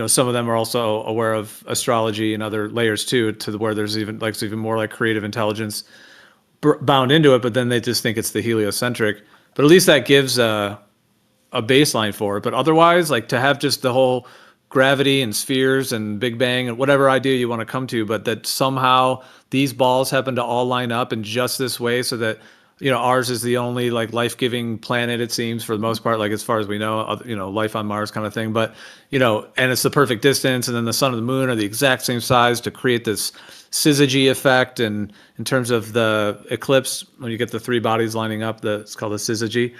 some of them are also aware of astrology and other layers too, where there's even more like creative intelligence bound into it, but then they just think it's the heliocentric. But at least that gives a baseline for it. But otherwise, like to have just the whole gravity and spheres and Big Bang and whatever idea you want to come to, but that somehow these balls happen to all line up in just this way so that, ours is the only like life-giving planet, it seems, for the most part, like as far as we know, life on Mars kind of thing. But, and it's the perfect distance, and then the sun and the moon are the exact same size to create this syzygy effect. And in terms of the eclipse, when you get the three bodies lining up, it's called the syzygy.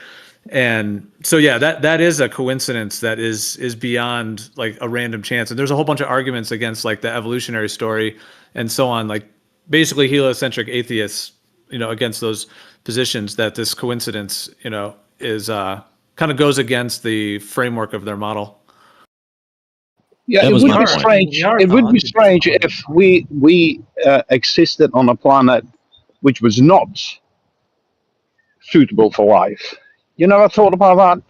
And so, yeah, that is a coincidence that is beyond like a random chance. And there's a whole bunch of arguments against like the evolutionary story and so on, like basically heliocentric atheists, against those positions that this coincidence, is kind of goes against the framework of their model. Yeah, it would be strange. It would be strange if we existed on a planet which was not suitable for life. You never thought about that?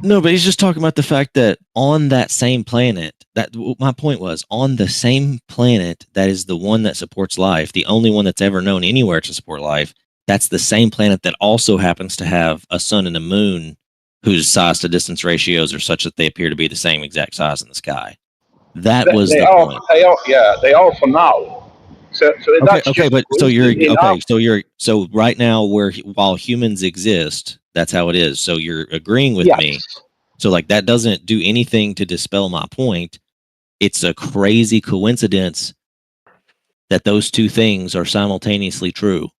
No, but he's just talking about the fact that on that same planet, my point was, on the same planet that is the one that supports life, the only one that's ever known anywhere to support life, that's the same planet that also happens to have a sun and a moon whose size to distance ratios are such that they appear to be the same exact size in the sky. That was the point. They are for now. So so right now, while humans exist, that's how it is. So you're agreeing with me. So like that doesn't do anything to dispel my point. It's a crazy coincidence that those two things are simultaneously true.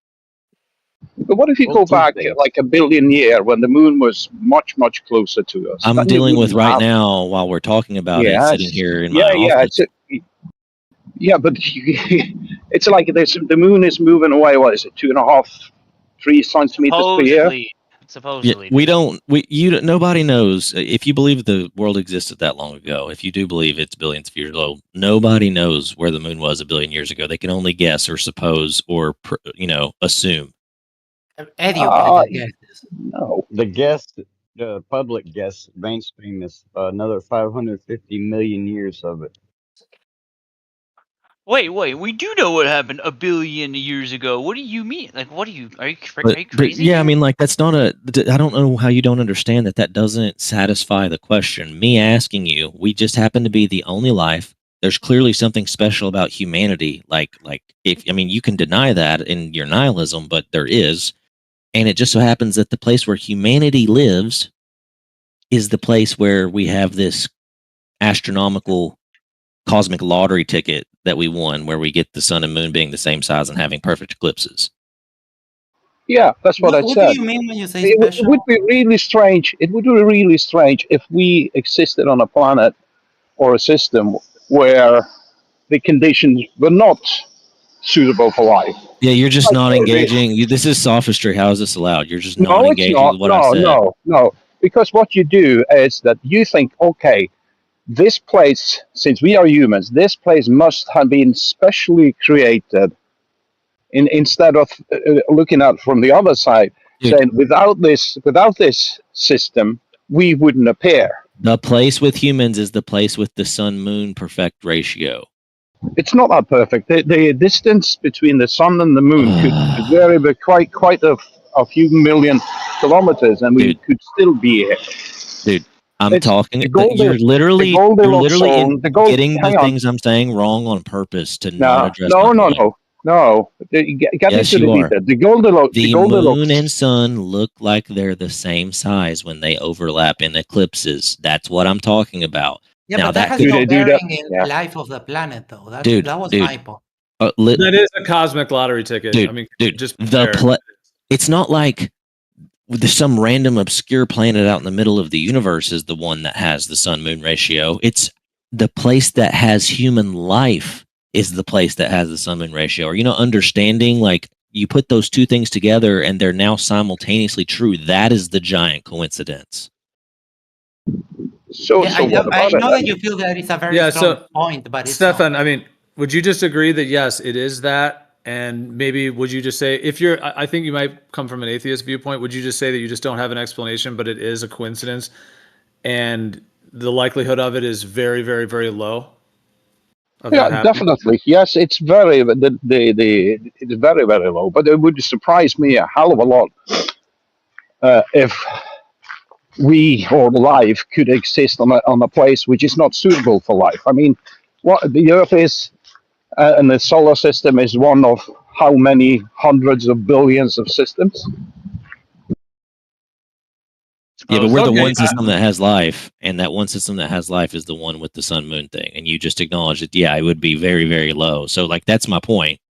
But what if you go back like a billion years when the moon was much, much closer to us? I'm dealing with right now while we're talking about it, sitting here in my office. But it's like the moon is moving away. What is it? 2.5, 3 centimeters per year. Supposedly, nobody knows. If you believe the world existed that long ago, if you do believe it's billions of years old, nobody knows where the moon was a billion years ago. They can only guess or suppose or assume. Eddie, no, the public guess, mainstream is another 550 million years of it. Wait, we do know what happened a billion years ago. What do you mean? Like, are you crazy? Yeah, I mean, like, that's not I don't know how you don't understand that doesn't satisfy the question. Me asking you, we just happen to be the only life. There's clearly something special about humanity. You can deny that in your nihilism, but there is. And it just so happens that the place where humanity lives is the place where we have this astronomical cosmic lottery ticket that we won, where we get the sun and moon being the same size and having perfect eclipses. Yeah, that's what I said. What do you mean when you say special? It would be really strange. It would be really strange if we existed on a planet or a system where the conditions were not suitable for life. Yeah, you're just not engaging. This is sophistry. How is this allowed? You're just not engaging with what I said. No. Because what you do is that you think, okay, this place, since we are humans, this place must have been specially created. Instead of looking at from the other side, saying without this system, we wouldn't appear. The place with humans is the place with the sun-moon perfect ratio. It's not that perfect. The distance between the sun and the moon could vary by quite a few million kilometers, and we could still be here. Dude, you're literally getting the things I'm saying wrong on purpose to not address my point. No. Get yes, into the detail. The moon and sun look like they're the same size when they overlap in eclipses. That's what I'm talking about. Yeah, now, but that has no bearing in the life of the planet, though. That was my point. That is a cosmic lottery ticket. It's not like some random obscure planet out in the middle of the universe is the one that has the sun-moon ratio. It's the place that has human life is the place that has the sun-moon ratio. Or, understanding, like, you put those two things together and they're now simultaneously true. That is the giant coincidence. I know that you feel that it's a very strong point, but it's Stefan, not. Would you just agree that yes, it is that? And maybe would you just say, I think you might come from an atheist viewpoint, would you just say that you just don't have an explanation, but it is a coincidence? And the likelihood of it is very, very, very low. Yeah, definitely. Yes, it's very it's very, very low. But it would surprise me a hell of a lot if we or life could exist on a place which is not suitable for life. I mean, what the Earth is and the solar system is one of how many hundreds of billions of systems? Yeah, but we're the one system that has life, and that one system that has life is the one with the sun moon thing. And you just acknowledged that, yeah, it would be very, very low. So, like, that's my point.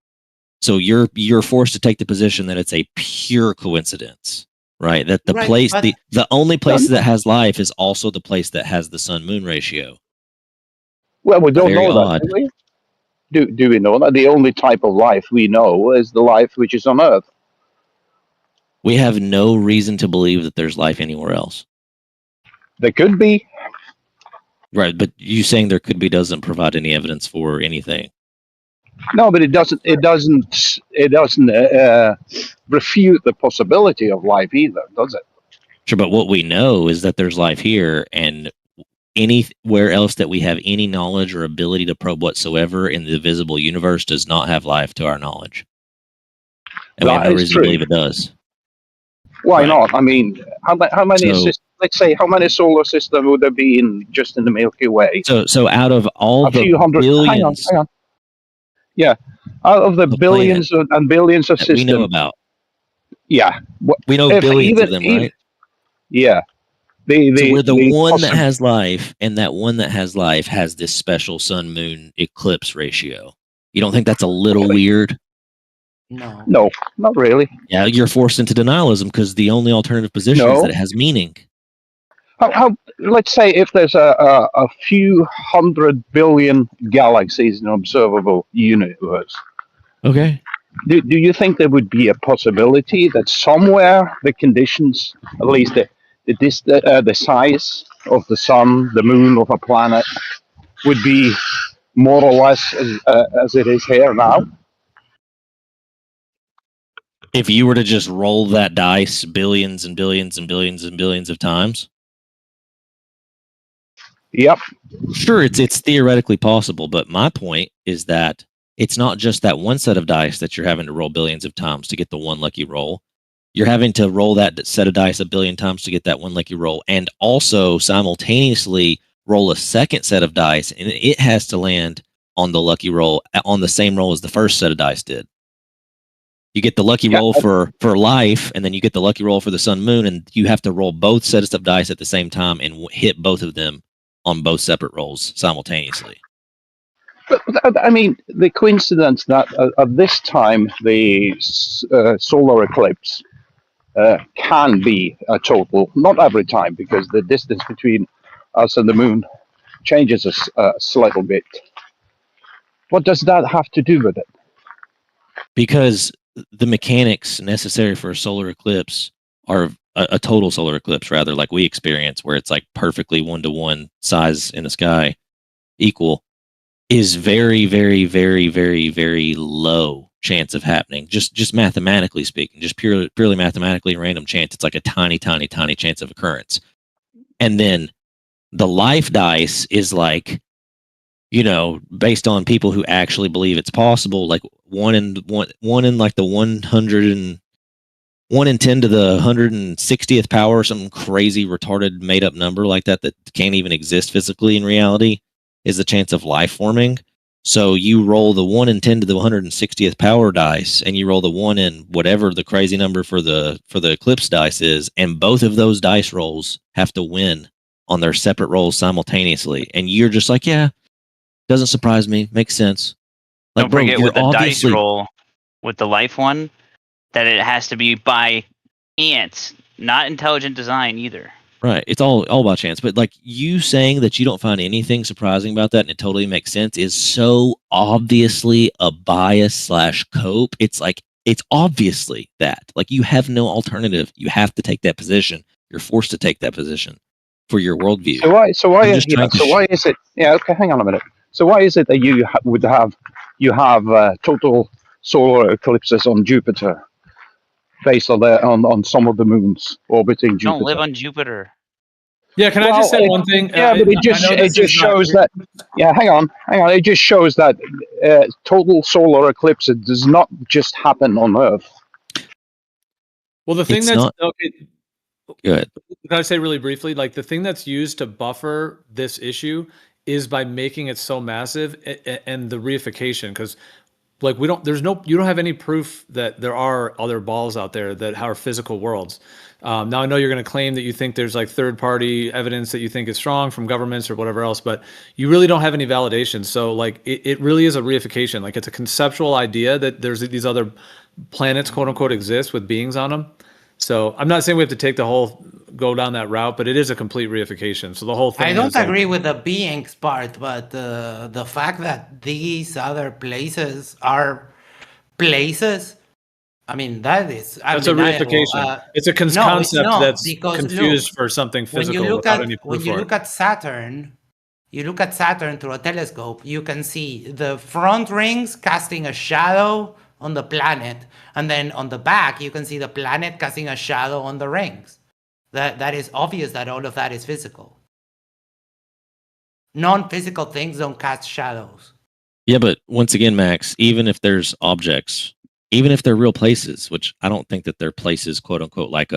So you're forced to take the position that it's a pure coincidence, right? That the place, the only place that has life is also the place that has the sun moon ratio. Well, we don't know that, do we? Do we know that the only type of life we know is the life which is on Earth? We have no reason to believe that there's life anywhere else. There could be. Right, but you saying there could be doesn't provide any evidence for anything. No, but it doesn't refute the possibility of life either, does it? Sure, but what we know is that there's life here, and anywhere else that we have any knowledge or ability to probe whatsoever in the visible universe does not have life to our knowledge. And we have no reason to believe it does. Why not? I mean, how many systems, let's say, how many solar systems would there be just in the Milky Way? So out of all the billions, hang on. Yeah, out of the billions and billions of systems we know about. Yeah, we know billions of them, right? Yeah. So we're the one that has life, and that one that has life has this special sun moon eclipse ratio. You don't think that's a little weird? No, not really. Yeah, you're forced into denialism because the only alternative position is that it has meaning. How let's say if there's a few 100 billion galaxies in an observable universe. Okay. Do you think there would be a possibility that somewhere the conditions, at least the size of the sun, the moon of a planet, would be more or less as it is here now? If you were to just roll that dice billions and billions and billions and billions of times? Yep. Sure, it's theoretically possible, but my point is that it's not just that one set of dice that you're having to roll billions of times to get the one lucky roll. You're having to roll that set of dice a billion times to get that one lucky roll, and also simultaneously roll a second set of dice, and it has to land on the lucky roll, on the same roll as the first set of dice did. You get the lucky roll for life, and then you get the lucky roll for the sun moon, and you have to roll both sets of dice at the same time and hit both of them on both separate rolls simultaneously. But I mean, the coincidence that at this time the solar eclipse can be a total, not every time, because the distance between us and the moon changes a slightly bit. What does that have to do with it? Because the mechanics necessary for a solar eclipse are a total solar eclipse, rather, like we experience, where it's like perfectly 1-to-1 size in the sky equal, is very, very, very, very, very low chance of happening. Just mathematically speaking, just purely mathematically random chance. It's like a tiny, tiny, tiny chance of occurrence. And then the life dice is like, you know, based on people who actually believe it's possible, like one in like the 1 in 10 to the 160th power, or some crazy retarded made up number like that can't even exist physically in reality, is the chance of life forming. So you roll the 1 in 10 to the 160th power dice, and you roll the 1 in whatever the crazy number for the eclipse dice is, and both of those dice rolls have to win on their separate rolls simultaneously. And you're just like, yeah, doesn't surprise me, makes sense. Like, don't forget with the dice roll with the life one, that it has to be by ants, not intelligent design either. Right. It's all about chance. But like, you saying that you don't find anything surprising about that and it totally makes sense is so obviously a bias / cope. It's like, it's obviously that. Like, you have no alternative. You have to take that position. You're forced to take that position for your worldview. So why is it? Yeah. Okay. Hang on a minute. So why is it that you have total solar eclipses on Jupiter, based on some of the moons orbiting Jupiter? Don't live on Jupiter. Yeah, can I just say one thing? Yeah, but it just shows that. Yeah, hang on. It just shows that total solar eclipse does not just happen on Earth. Well, the thing It's that's not good. Can I say really briefly, like the thing that's used to buffer this issue is by making it so massive and the reification, because like you don't have any proof that there are other balls out there that are physical worlds. Now I know you're going to claim that you think there's like third party evidence that you think is strong from governments or whatever else, but you really don't have any validation. So like it really is a reification. Like it's a conceptual idea that there's these other planets, quote unquote, exist with beings on them. So I'm not saying we have to go down that route, but it is a complete reification. So the whole thing. I don't agree with the beings part, but the fact that these other places are places, I mean, that's a reification. It's a concept that's confused for something physical without any proof. When you look at Saturn, through a telescope, you can see the front rings casting a shadow on the planet, and then on the back you can see the planet casting a shadow on the rings. That is obvious that all of that is physical. Non-physical things don't cast shadows. Yeah, but once again, Max, even if there's objects, even if they're real places, which I don't think that they're places, quote unquote, like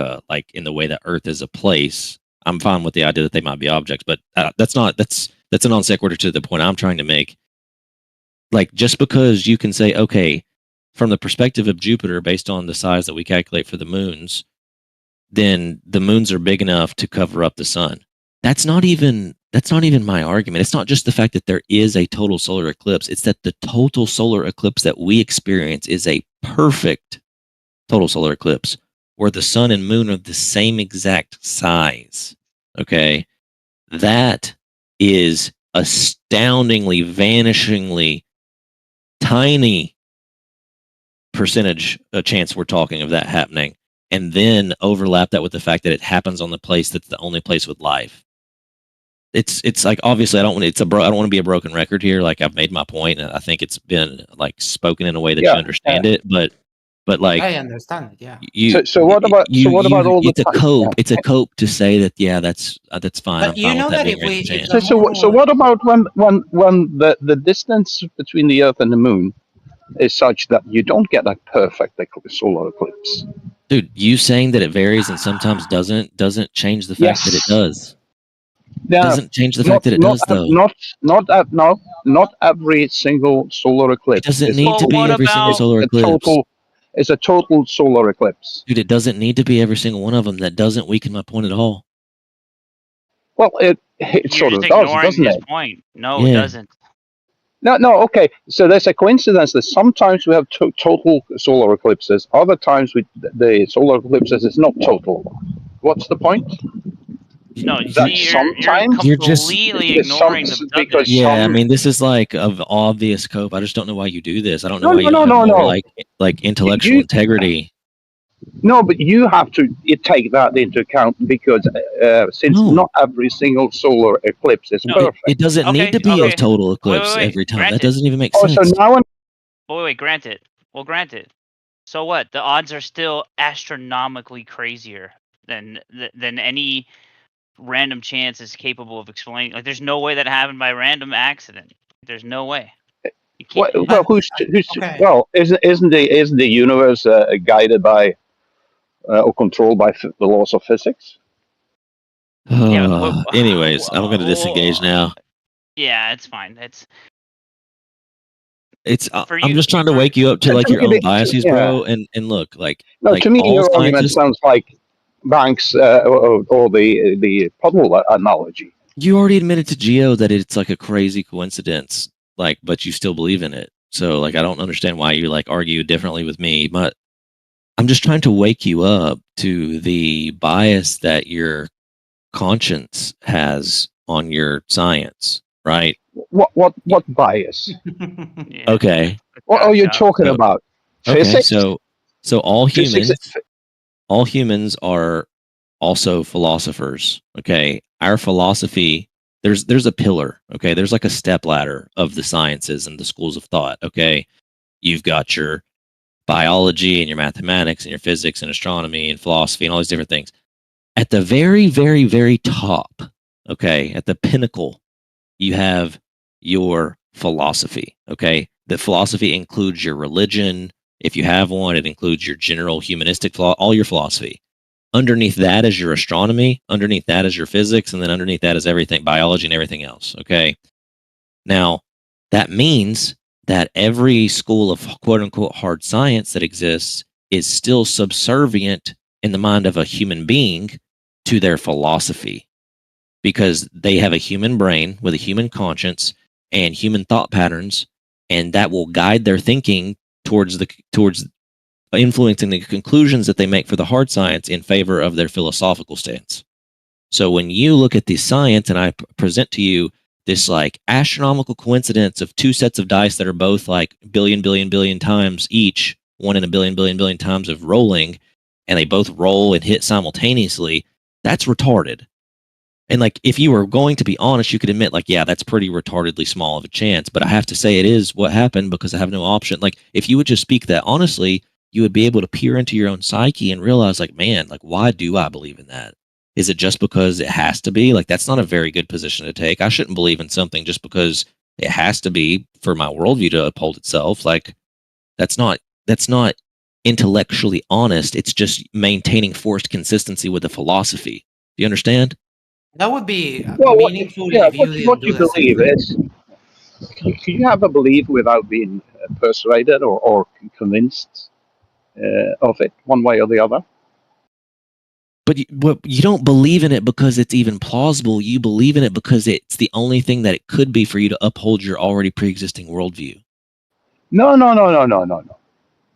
in the way that Earth is a place, I'm fine with the idea that they might be objects, but that's a non sequitur to the point I'm trying to make. Like, just because you can say, okay, from the perspective of Jupiter, based on the size that we calculate for the moons, then the moons are big enough to cover up the sun. That's not even my argument. It's not just the fact that there is a total solar eclipse. It's that the total solar eclipse that we experience is a perfect total solar eclipse where the sun and moon are the same exact size. Okay. That is astoundingly, vanishingly tiny percentage chance we're talking of that happening, and then overlap that with the fact that it happens on the place that's the only place with life. It's like, obviously I don't want to be a broken record here. Like, I've made my point, and I think it's been like spoken in a way that you understand it. But like, I understand it. Yeah. So what about all the? It's a cope to say that. Yeah, that's fine. But you know that if we so what about when the distance between the Earth and the Moon is such that you don't get a perfect solar eclipse? Dude, you saying that it varies and sometimes doesn't change the fact that it does. Yeah, doesn't change the fact that it does, though. Not every single solar eclipse. It doesn't need to be every single solar eclipse. It's a total solar eclipse. Dude, it doesn't need to be every single one of them. That doesn't weaken my point at all. Well, it sort of does, doesn't it? Point. No, it doesn't. No, okay. So there's a coincidence that sometimes we have total solar eclipses. Other times the solar eclipses is not total. What's the point? No, you're completely ignoring the because I mean, this is like of obvious cope. I just don't know why you do this. I don't know why you don't have more like intellectual integrity. No, but you have to take that into account because since not every single solar eclipse is perfect. It doesn't need to be a total eclipse every time. That doesn't even make sense. So now wait, grant it. Well, grant it. So what? The odds are still astronomically crazier than any random chance is capable of explaining. Like, there's no way that happened by random accident. There's no way. Well, isn't the universe guided by or controlled by the laws of physics? Anyways, I'm going to disengage now. Yeah, it's fine. I'm just trying to wake you up to like your own biases, bro. And look, like, to me, your argument sounds like Banks or the puddle analogy. You already admitted to Geo that it's like a crazy coincidence, like, but you still believe in it. So, like, I don't understand why you like argue differently with me. But I'm just trying to wake you up to the bias that your conscience has on your science, right? What bias? Okay. What are you talking about? Physics? Okay, so all humans are also philosophers. Okay. Our philosophy, there's a pillar. Okay. There's like a step ladder of the sciences and the schools of thought. Okay. You've got your biology and your mathematics and your physics and astronomy and philosophy and all these different things. At the very, very, very top, okay, at the pinnacle, you have your philosophy, okay? The philosophy includes your religion. If you have one, it includes your general humanistic all your philosophy. Underneath that is your astronomy. Underneath that is your physics. And then underneath that is everything, biology and everything else, okay? Now, that means that every school of quote unquote hard science that exists is still subservient in the mind of a human being to their philosophy, because they have a human brain with a human conscience and human thought patterns, and that will guide their thinking towards influencing the conclusions that they make for the hard science in favor of their philosophical stance. So when you look at the science and I present to you this like astronomical coincidence of two sets of dice that are both like billion times each, one in a billion times of rolling, and they both roll and hit simultaneously, that's retarded. And like, if you were going to be honest, you could admit like, yeah, that's pretty retardedly small of a chance. But I have to say it is what happened because I have no option. Like, if you would just speak that honestly, you would be able to peer into your own psyche and realize like, man, like, why do I believe in that? Is it just because it has to be? Like, that's not a very good position to take. I shouldn't believe in something just because it has to be for my worldview to uphold itself. Like, that's not intellectually honest. It's just maintaining forced consistency with the philosophy. Do you understand? That would be Well, meaningful if you didn't what do you the same believe thing. is, can you have a belief without being persuaded or convinced of it one way or the other? But you don't believe in it because it's even plausible. You believe in it because it's the only thing that it could be for you to uphold your already pre-existing worldview. No.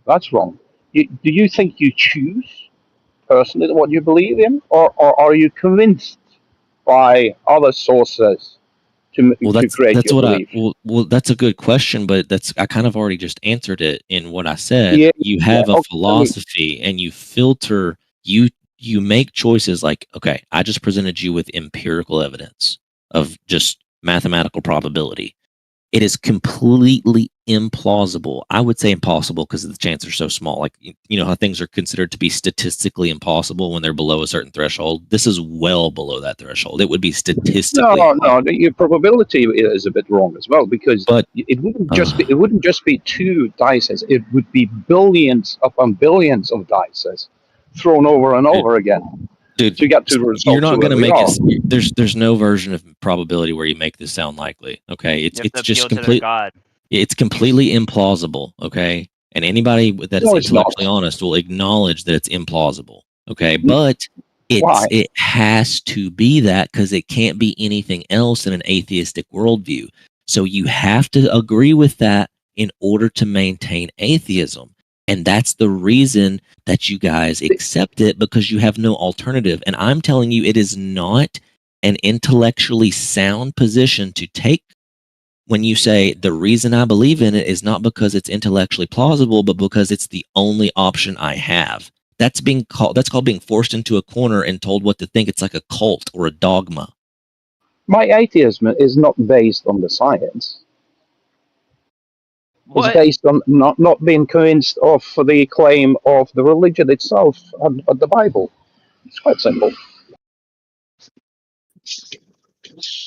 That's wrong. Do you think you choose personally what you believe in, or are you convinced by other sources Well, to create that's your what belief? that's a good question, but I kind of already just answered it in what I said. Yeah, You yeah. have a Okay, philosophy and you filter, you make choices like, okay, I just presented you with empirical evidence of just mathematical probability. It is completely implausible. I would say impossible because the chances are so small. Like, you know how things are considered to be statistically impossible when they're below a certain threshold. This is well below that threshold. It would be statistically no. impossible. Your probability is a bit wrong as well, because But it wouldn't just be two dices. It would be billions upon billions of dices thrown over and dude, over again dude, to get to the you're results of not where going to we make are. it. There's no version of probability where you make this sound likely. Okay, You have to it's appeal just to their complete. god. It's completely implausible. Okay, and anybody that is No, it's not. intellectually honest will acknowledge that it's implausible. Okay, N- but Why? it has to be that because it can't be anything else in an atheistic worldview. So you have to agree with that in order to maintain atheism. And that's the reason that you guys accept it, because you have no alternative. And I'm telling you, it is not an intellectually sound position to take when you say the reason I believe in it is not because it's intellectually plausible, but because it's the only option I have. That's called being forced into a corner and told what to think. It's like a cult or a dogma. My atheism is not based on the science. It's What? based on not being convinced of the claim of the religion itself of the Bible. It's quite simple.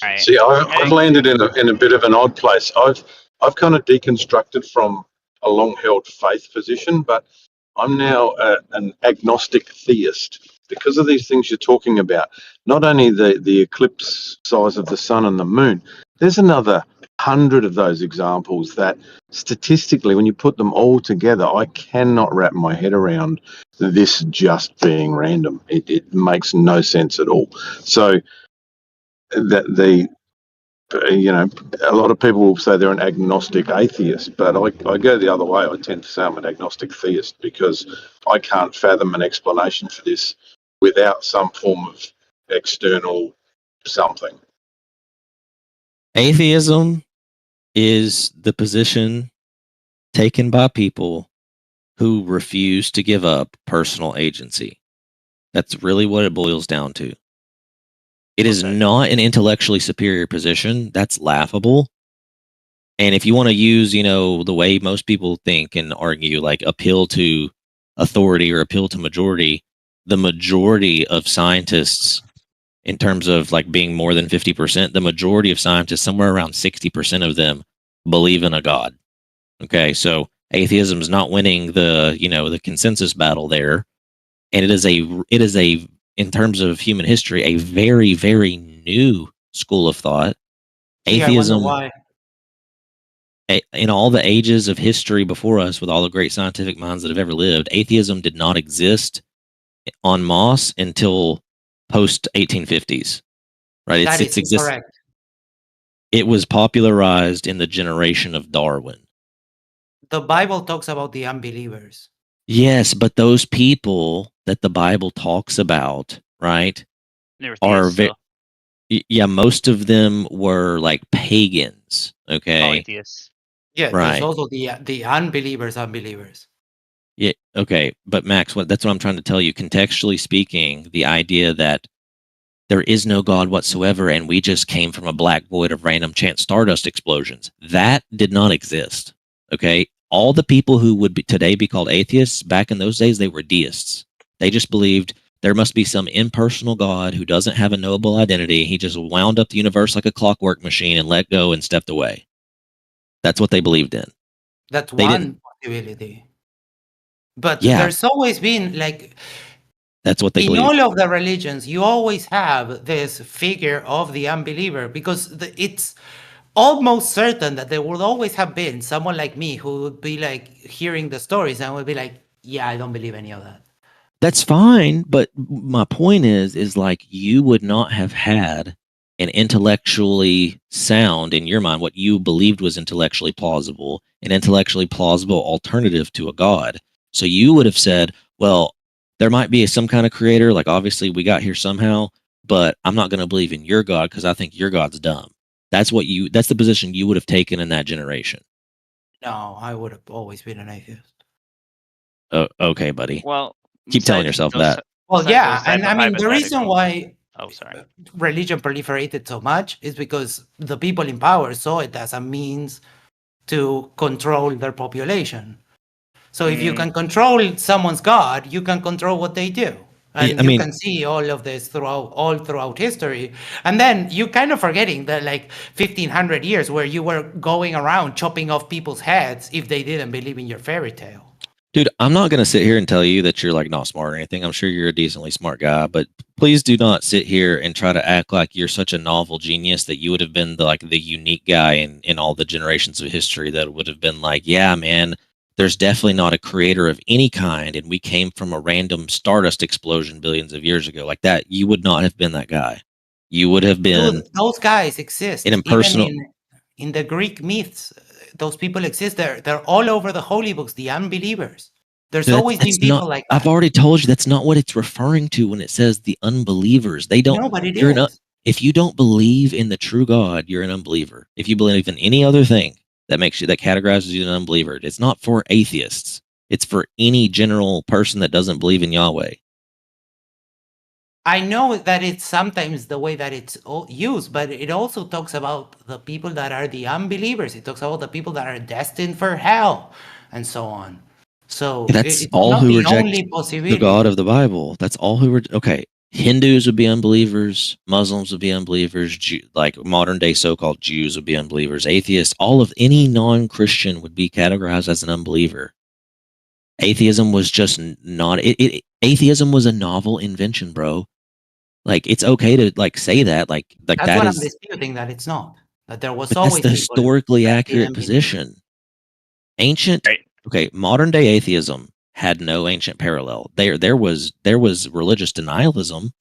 All right. See, I've Hey, landed in a bit of an odd place. I've kind of deconstructed from a long-held faith position, but I'm now an agnostic theist because of these things you're talking about. Not only the eclipse size of the sun and the moon, there's another 100 of those examples that statistically, when you put them all together, I cannot wrap my head around this just being random. It makes no sense at all. So that a lot of people will say they're an agnostic atheist, but I go the other way. I tend to say I'm an agnostic theist because I can't fathom an explanation for this without some form of external something. Atheism is the position taken by people who refuse to give up personal agency. That's really what it boils down to. It is okay. not an intellectually superior position. That's laughable. And if you want to use, the way most people think and argue, like appeal to authority or appeal to majority, the majority of scientists, in terms of like being more than 50%, the majority of scientists, somewhere around 60% of them, believe in a God. Okay, so atheism is not winning the consensus battle there, and it is a in terms of human history a very, very new school of thought. Gee, I wonder Atheism, why. in all the ages of history before us, with all the great scientific minds that have ever lived, atheism did not exist en masse until post 1850s. Right? That It's is exists. correct. It was popularized in the generation of Darwin. The Bible talks about the unbelievers. Yes, but those people that the Bible talks about, right, They were are theists, yeah, most of them were like pagans. Okay, atheists. Yeah, there's right. also the unbelievers. Yeah, okay, but Max, that's what I'm trying to tell you. Contextually speaking, the idea that there is no God whatsoever and we just came from a black void of random chance stardust explosions, that did not exist. Okay, all the people who would today be called atheists, back in those days, they were deists. They just believed there must be some impersonal God who doesn't have a knowable identity. He just wound up the universe like a clockwork machine and let go and stepped away. That's what they believed in. That's They didn't. one possibility. But Yeah, there's always been, like, that's what they in believed. all of the religions, you always have this figure of the unbeliever, because it's almost certain that there would always have been someone like me who would be like hearing the stories and would be like, yeah, I don't believe any of that. That's fine, but my point is like you would not have had an intellectually sound, in your mind, what you believed was intellectually plausible, an intellectually plausible alternative to a God. So you would have said, well, there might be some kind of creator, like obviously we got here somehow, but I'm not going to believe in your God because I think your God's dumb. That's the position you would have taken in that generation. No, I would have always been an atheist. Okay, buddy. Well, Keep telling yourself that. Well, besides yeah, those type and of I mean, the reason hypotheticals- why Oh, sorry. religion proliferated so much is because the people in power saw it as a means to control their population. So if you can control someone's God, you can control what they do. And I you mean- can see all of this throughout history. And then you kind of forgetting that, like, 1500 years where you were going around chopping off people's heads if they didn't believe in your fairy tale. Dude, I'm not going to sit here and tell you that you're like not smart or anything. I'm sure you're a decently smart guy, but please do not sit here and try to act like you're such a novel genius that you would have been the unique guy in all the generations of history that would have been like, yeah, man, there's definitely not a creator of any kind, and we came from a random stardust explosion billions of years ago. Like that, you would not have been that guy. You would have been. Dude, those guys exist. an impersonal. Even in the Greek myths, those people exist. They're all over the holy books, the unbelievers. There's always been people like that. I've already told you that's not what it's referring to when it says the unbelievers. They don't. No, but it is. If you don't believe in the true God, you're an unbeliever. If you believe in any other thing that categorizes you as an unbeliever, it's not for atheists. It's for any general person that doesn't believe in Yahweh. I know that it's sometimes the way that it's used, but it also talks about the people that are the unbelievers. It talks about the people that are destined for hell, and so on. So that's it's all not who the reject only possibility. the God of the Bible. That's all who were okay. Hindus would be unbelievers. Muslims would be unbelievers. Like modern day so-called Jews would be unbelievers. Atheists, all of any non-Christian would be categorized as an unbeliever. Atheism was just not. Atheism was a novel invention, bro. Like it's okay to like say that. Like That's that what is. I'm disputing. That it's not. That there was But always that's the people historically that accurate didn't believe. position. Ancient. Right. Okay, modern day atheism had no ancient parallel. There was religious denialism.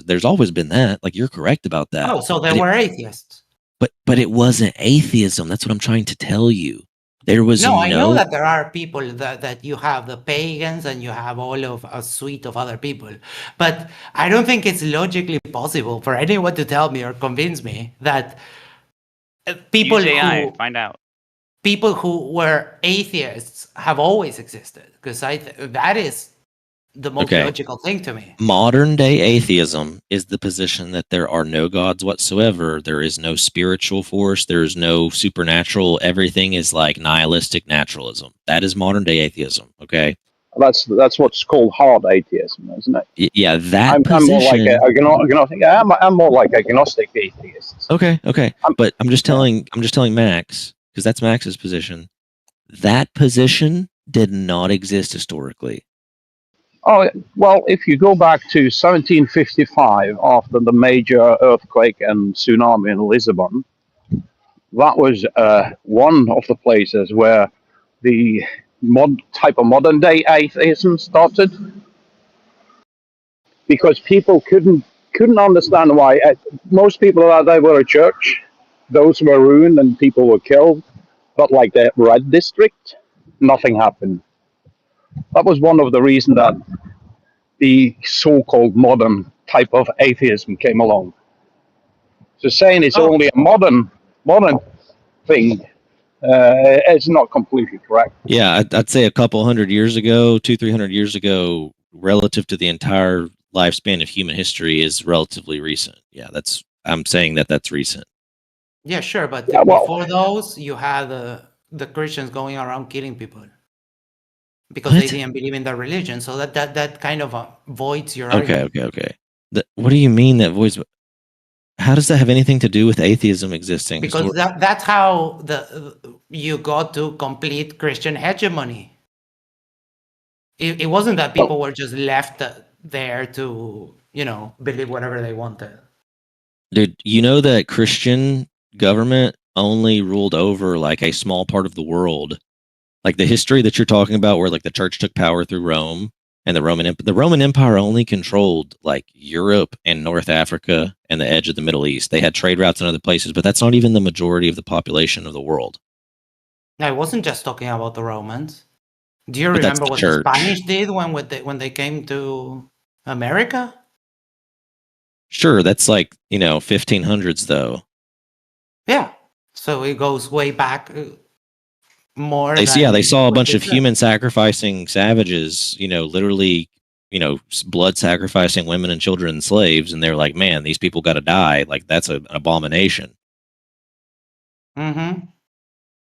There's always been that. Like you're correct about that. Oh, so there were atheists. But it wasn't atheism. That's what I'm trying to tell you. There was No, I know that there are people that you have the pagans and you have all of a suite of other people. But I don't think it's logically possible for anyone to tell me or convince me that people Use AI, who find out. people who were atheists have always existed, because that is the most Okay. logical thing to me. Modern day atheism is the position that there are no gods whatsoever. There is no spiritual force. There is no supernatural. Everything is like nihilistic naturalism. That is modern day atheism. Okay. That's what's called hard atheism, isn't it? Yeah, that I'm more like position. agnostic. I'm more like agnostic atheist. Okay, I'm- but I'm just telling Max, because that's Max's position. That position did not exist historically. Oh, well, if you go back to 1755, after the major earthquake and tsunami in Lisbon, that was one of the places where the type of modern day atheism started, because people couldn't understand why. Most people that they were a church, those were ruined and people were killed, but like the red district, nothing happened. That was one of the reasons that the so-called modern type of atheism came along. So saying it's Oh, only a modern thing is not completely correct. Yeah, I'd say a couple hundred years ago, 200-300 years ago, relative to the entire lifespan of human history, is relatively recent. Yeah, I'm saying that's recent. yeah, sure, but Yeah, well, before those, you had the Christians going around killing people because they What? didn't believe in their religion. So that kind of voids your Okay, argument. okay. What do you mean that voids? How does that have anything to do with atheism existing? Because that's how you got to complete Christian hegemony. It wasn't that people were just left there to believe whatever they wanted. Dude, you know that Christian government only ruled over like a small part of the world. Like the history that you're talking about, where like the church took power through Rome and the Roman Empire only controlled like Europe and North Africa and the edge of the Middle East. They had trade routes in other places, but that's not even the majority of the population of the world. I wasn't just talking about the Romans. Do you But that's remember the what the church. Spanish did when they came to America? Sure, that's like 1500s though. Yeah. So it goes way back more They than saw a what bunch they of said. human sacrificing savages, literally, blood sacrificing women and children and slaves, and they're like, man, these people got to die. Like that's an abomination. Mm-hmm.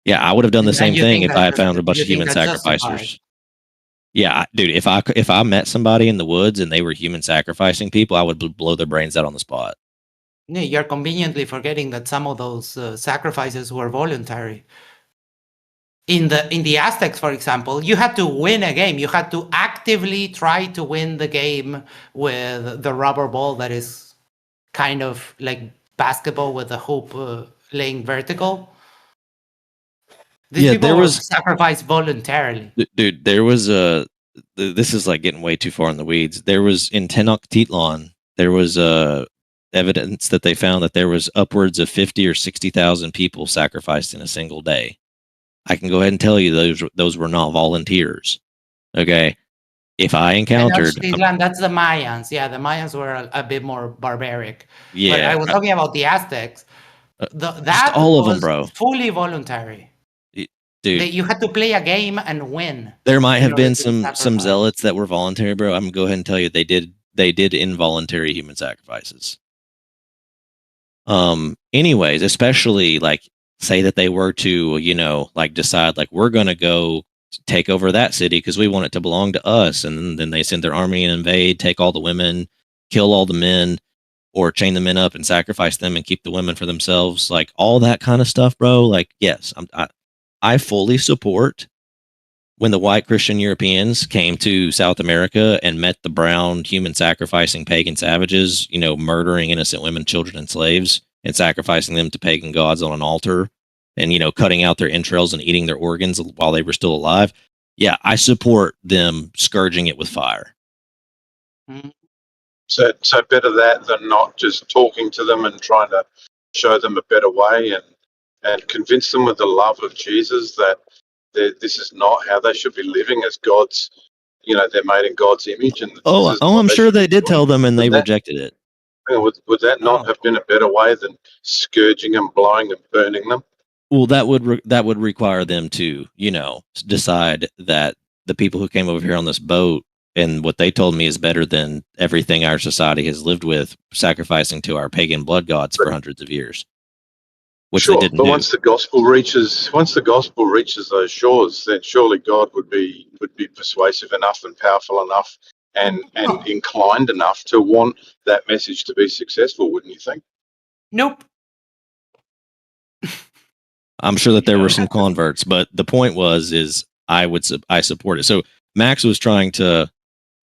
Yeah, I would have done the And same you thing think if I that had found a bunch you of think human that's justified? sacrificers. Yeah, dude, if I met somebody in the woods and they were human sacrificing people, I would blow their brains out on the spot. Yeah, you're conveniently forgetting that some of those sacrifices were voluntary. In the Aztecs, for example, you had to win a game. You had to actively try to win the game with the rubber ball that is kind of like basketball with the hoop laying vertical. These Yeah, people there were was, sacrificed voluntarily. dude, there was this is like getting way too far in the weeds. There was in Tenochtitlan, there was evidence that they found that there was upwards of 50 or 60,000 people sacrificed in a single day. I can go ahead and tell you those were not volunteers. Okay, if I encountered, Tenochtitlan, that's the Mayans. Yeah, the Mayans were a bit more barbaric. But I yeah, was talking about the Aztecs. just That all of them, was bro. fully voluntary. Dude, You had to play a game and win. there might in have order been to be some sacrificed. zealots that were voluntary, bro. I'm gonna go ahead and tell you they did involuntary human sacrifices. Anyways, especially like say that they were to like decide like we're gonna go take over that city because we want it to belong to us, and then they send their army and invade, take all the women, kill all the men, or chain the men up and sacrifice them and keep the women for themselves, like all that kind of stuff, bro. Like yes, I fully support when the white Christian Europeans came to South America and met the brown human sacrificing pagan savages, murdering innocent women, children, and slaves and sacrificing them to pagan gods on an altar and, cutting out their entrails and eating their organs while they were still alive. Yeah, I support them scourging it with fire. Mhm. So better that than not just talking to them and trying to show them a better way and convince them with the love of Jesus that this is not how they should be living as God's, they're made in God's image, and this is what I'm they sure should they be did doing. tell them and they Would that, rejected it. would that not Oh. have been a better way than scourging them, blowing them, burning them? Well, that would require them to, decide that the people who came over here on this boat and what they told me is better than everything our society has lived with, sacrificing to our pagan blood gods for hundreds of years, which they Sure, didn't but do. once the gospel reaches those shores, then surely God would be would be persuasive enough and powerful enough and No. inclined enough to want that message to be successful, wouldn't you think? Nope. I'm sure that there were some converts, but the point is I support it. So Max was trying to,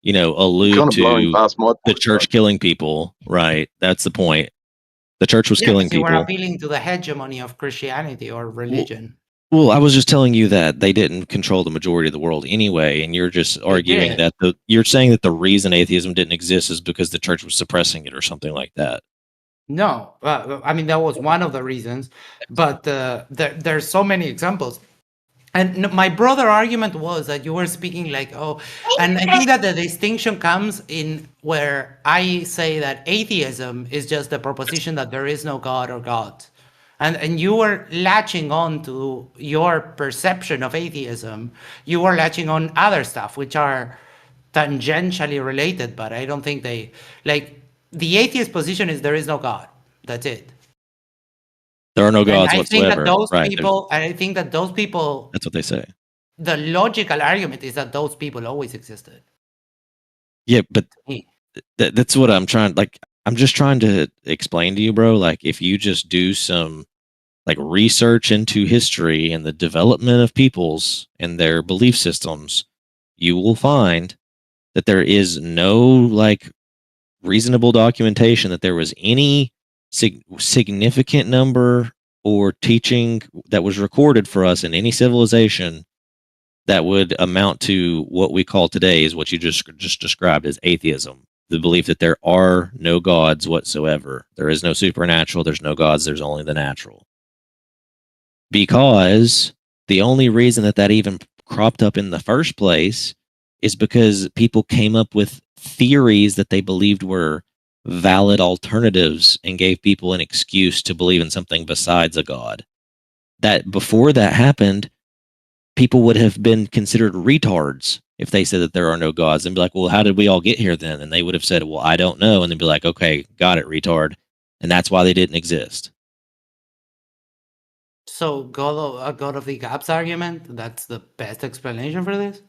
allude Kind of blowing to past my the point, church killing people, right? That's the point. The church was killing They were people. appealing to the hegemony of Christianity or religion. Well, I was just telling you that they didn't control the majority of the world anyway, and you're just arguing did. that you're saying that the reason atheism didn't exist is because the church was suppressing it or something like that. No, I mean that was one of the reasons, but there's so many examples. And my brother argument was that you were speaking like, oh, and I think that the distinction comes in where I say that atheism is just the proposition that there is no God or gods. And you were latching on to your perception of atheism. You were latching on other stuff, which are tangentially related, but I don't think they, like, the atheist position is there is no God. That's it. There are no And gods I think whatsoever. that those Right. people, and I think that those people, That's what they say. the logical argument is that those people always existed. Yeah, but Me. that's what I'm trying. Like, I'm just trying to explain to you, bro. Like, if you just do some like research into history and the development of peoples and their belief systems, you will find that there is no like reasonable documentation that there was any significant number or teaching that was recorded for us in any civilization that would amount to what we call today is what you just described as atheism, the belief that there are no gods whatsoever. There is no supernatural, there's no gods, there's only the natural. Because the only reason that even cropped up in the first place is because people came up with theories that they believed were valid alternatives and gave people an excuse to believe in something besides a god. That before that happened, people would have been considered retards if they said that there are no gods, and be like, well, how did we all get here then? And they would have said, well, I don't know. And they'd be like, okay, got it, retard. And that's why they didn't exist. So God of the gaps argument, that's the best explanation for this?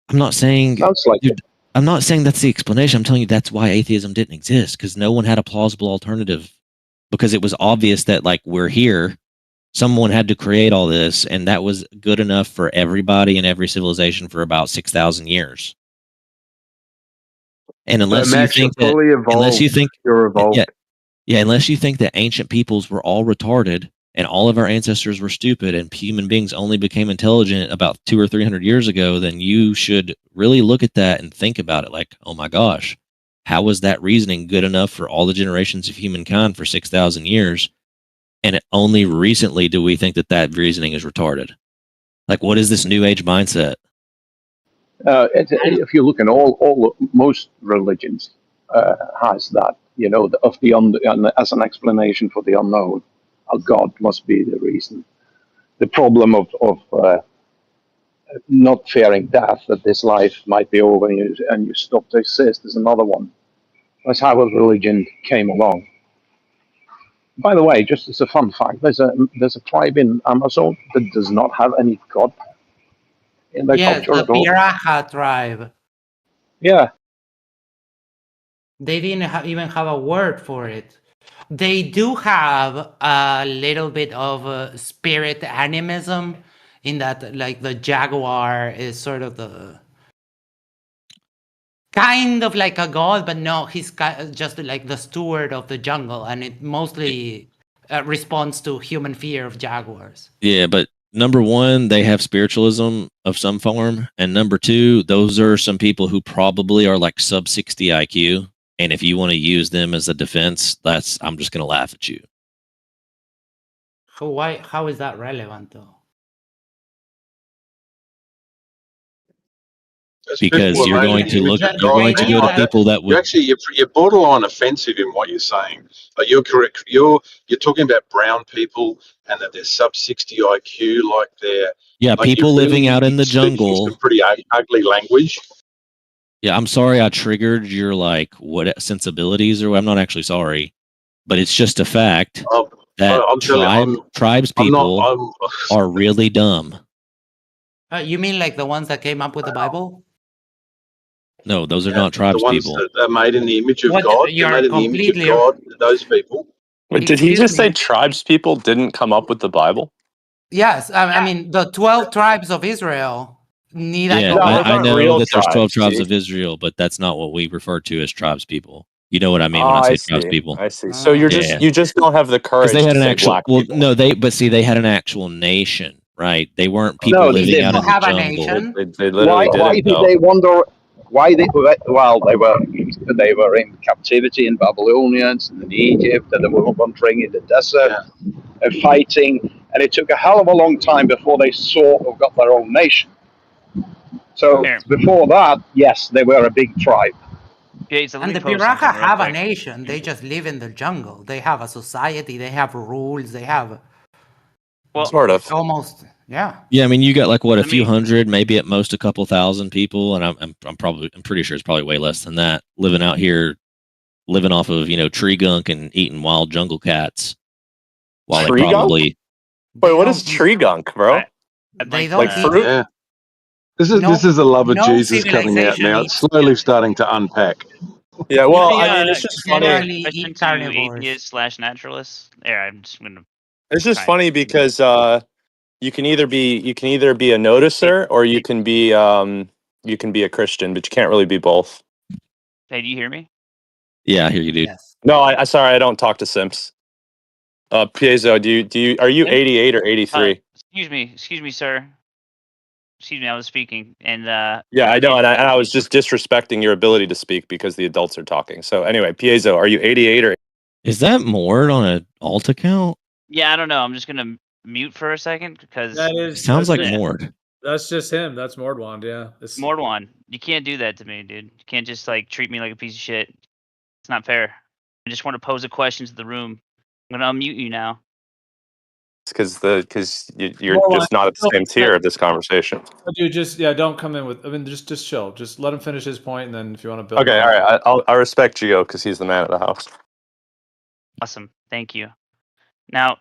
I'm not saying, Sounds like dude, I'm not saying that's the explanation. I'm telling you that's why atheism didn't exist, because no one had a plausible alternative, because it was obvious that like we're here. Someone had to create all this, and that was good enough for everybody in every civilization for about 6,000 years. And unless Max, you think you're that, fully evolved. unless you think, You're evolved. yeah, unless you think that ancient peoples were all retarded and all of our ancestors were stupid and human beings only became intelligent about 200 or 300 years ago, then you should really look at that and think about it like, oh my gosh, how was that reasoning good enough for all the generations of humankind for 6,000 years? And only recently do we think that reasoning is retarded. Like, what is this new age mindset? If you look in most religions has that, as an explanation for the unknown, a God must be the reason. The problem of not fearing death, that this life might be over and you stop to exist, is another one. That's how religion came along. By the way, just as a fun fact, there's a tribe in Amazon that does not have any god in their Yes, culture the at all. Piraha tribe. Yeah, They didn't even have a word for it. They do have a little bit of spirit animism in that, like, the jaguar is sort of the kind of like a god, but no, he's just like the steward of the jungle, and it mostly responds to human fear of jaguars. Yeah, but number one, they have spiritualism of some form, and number two, those are some people who probably are like sub 60 IQ. And if you want to use them as a defense, I'm just going to laugh at you. How is that relevant though? Because you're going to go to people that would. You're borderline offensive in what you're saying. But you're correct. You're talking about brown people and that they're sub 60 IQ, like they're people living out in the jungle. Some pretty ugly language. Yeah, I'm sorry I triggered your like what sensibilities, or I'm not actually sorry, but it's just a fact that tribes people are really dumb. You mean like the ones that came up with the Bible? No, those are not The tribes ones people. that are made in the image of What? God. They're You're made in the image of completely. God. Those people. Wait, did he Excuse just say me. tribes people didn't come up with the Bible? Yes, I mean the 12 tribes of Israel. Need I Yeah, go No, on? those I aren't know real that there's 12 tribes, tribes see? of Israel, but that's not what we refer to as tribes people. You know what I mean Oh, when I I say tribes see. people? I see. So you're Yeah. you just don't have the Because they courage had to an say actual, black well, people. no, but see, they had an actual nation, right? They weren't people No, they living out didn't. in the Have a jungle. nation. They literally Why didn't did though. they wander? Why they? Well, they were in captivity in Babylonians and in Egypt, and they were wandering in the desert Yeah. and fighting. And it took a hell of a long time before they sort of got their own nation. So Here, before that, yes, they were a big tribe. okay, so let And me the pose Piraka something real have a quick. nation. They just live in the jungle. They have a society. They have rules. They have Well, Sort of. almost, yeah. Yeah, I mean, you got like what, a Let few me- hundred, maybe at most a couple thousand people, and I'm pretty sure it's probably way less than that living out here, living off of tree gunk and eating wild jungle cats, while Tree they probably Wait, what They is don't- tree gunk, bro? I'd They like don't Like to- fruit? Yeah. This is the love of Jesus coming out now. It's slowly starting to unpack. Yeah, Can well, I, I mean, it's just funny. generally question eat to carnivores. atheist/naturalists. There, I'm just gonna. It's just Right. funny because you can either be a noticer or you can be a Christian, but you can't really be both. Hey, do you hear me? yeah, I hear you, dude. Yes. No, I sorry, I don't talk to simps. Piezo, are you Simp? 88 or 83? Excuse me, sir. Excuse me, I was speaking, and Yeah, I know, and I was just disrespecting your ability to speak because the adults are talking. So anyway, Piezo, are you 88 or? Is that Mord on an alt account? yeah, I don't know. I'm just gonna mute for a second because That It is sounds that's like just- Mord. That's just him. That's Mordwand. Yeah. It's, Mordwan, you can't do that to me, dude. You can't just like treat me like a piece of shit. It's not fair. I just want to pose a question to the room. I'm gonna unmute you now. Because you're Well, just not at the same tier of this conversation. dude, just don't come in with. I mean, just chill. Just let him finish his point, and then if you want to build. Okay, on all it. right. I respect Gio because he's the man of the house. Awesome, thank you. Now,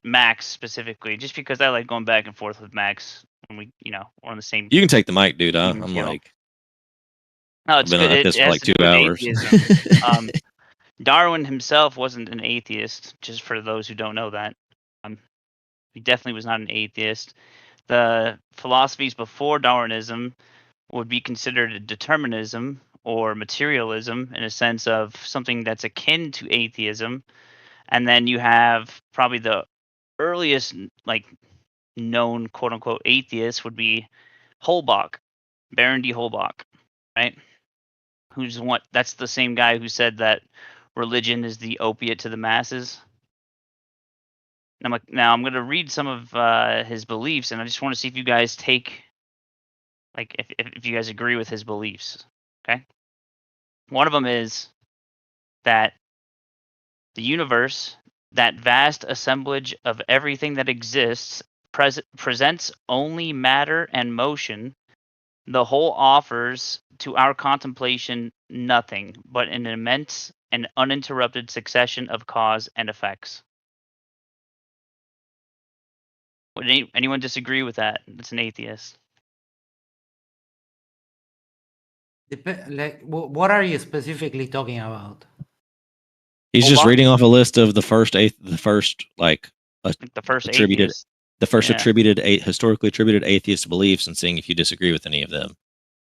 Max specifically, just because I like going back and forth with Max when we're on the same. You can take the mic, dude. I'm Even keel. like, No, I've it's been good. at It this for has like to 2 do with hours. atheism. Darwin himself wasn't an atheist, just for those who don't know that. He definitely was not an atheist. The philosophies before Darwinism would be considered a determinism or materialism in a sense of something that's akin to atheism. And then you have probably the earliest known quote unquote atheist would be Holbach, Baron D. Holbach, right? That's the same guy who said that religion is the opiate to the masses. Now I'm going to read some of his beliefs, and I just want to see if you guys if you guys agree with his beliefs. Okay. One of them is that the universe, that vast assemblage of everything that exists, presents only matter and motion. The whole offers to our contemplation nothing but an immense and uninterrupted succession of cause and effects. Would anyone disagree with that? That's an atheist. What are you specifically talking about? He's just Holbach? reading off a list of the first Like the first attributed atheist. historically attributed atheist beliefs and seeing if you disagree with any of them.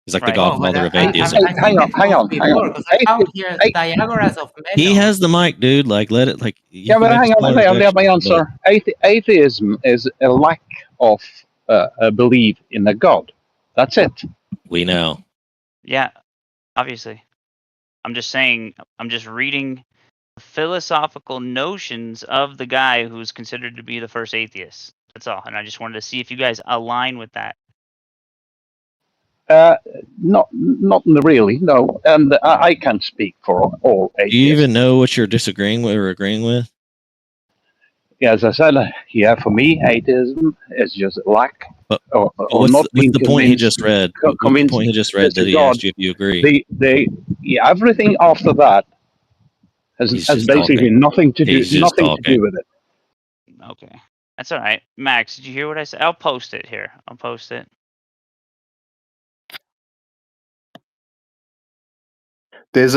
He's like Right. the godfather of I- atheism. I- hang on. Because I found here Diagoras of Menno. He has the mic, dude. Like, let it. Like, you Yeah, can but make a hang small on. Let me interjection, but answer. Atheism is a lack of a belief in a god. That's it. we know. Yeah, obviously. I'm just saying, I'm just reading philosophical notions of the guy who's considered to be the first atheist. That's all. And I just wanted to see if you guys align with that. Not really. No, and I can't speak for all atheists. Do you even know what you're disagreeing with or agreeing with? Yeah, as I said, for me, atheism is just a lack But- or What's not being the point he convinced. just read? What's the convinced point he just read there's a that he God. asked you if you agree? Everything after that has He's has just basically talking. nothing to do He's just nothing to talking. do with it. Okay. That's all right. Max, did you hear what I said? I'll post it here. I'll post it. There's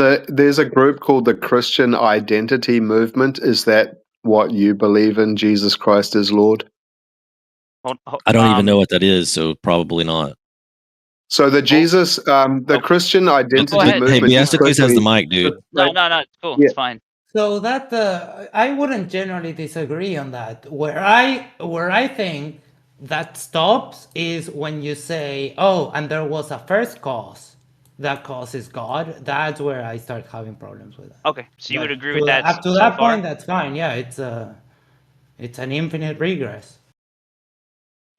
a group called the Christian Identity Movement. Is that what you believe in? Jesus Christ is Lord? I don't even know what that is, so probably not. So the Christian Identity ahead. Hey, Movement. Beasticles has the mic, dude. No, it's cool. Yeah. It's fine. So that I wouldn't generally disagree on that. Where I think that stops is when you say, "Oh, and there was a first cause. That cause is God." That's where I start having problems with that. Okay, so you would But agree with that up to so that far? point, that's fine. Yeah, it's an infinite regress.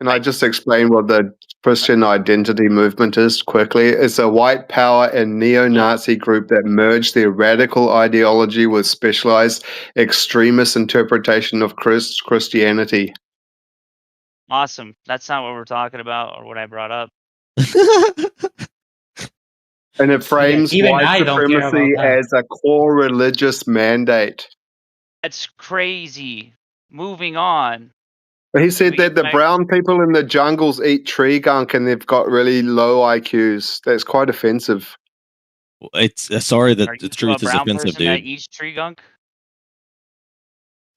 Can I just explain what the Christian Identity Movement is quickly? It's a white power and neo-Nazi group that merged their radical ideology with specialized extremist interpretation of Christianity. Awesome. That's not what we're talking about or what I brought up. And it frames even white I don't care supremacy about that. as a core religious mandate. That's crazy. Moving on. He said We that the get back- brown people in the jungles eat tree gunk and they've got really low IQs. That's quite offensive. It's sorry that Are the you truth a is brown offensive, person that dude. eats tree gunk?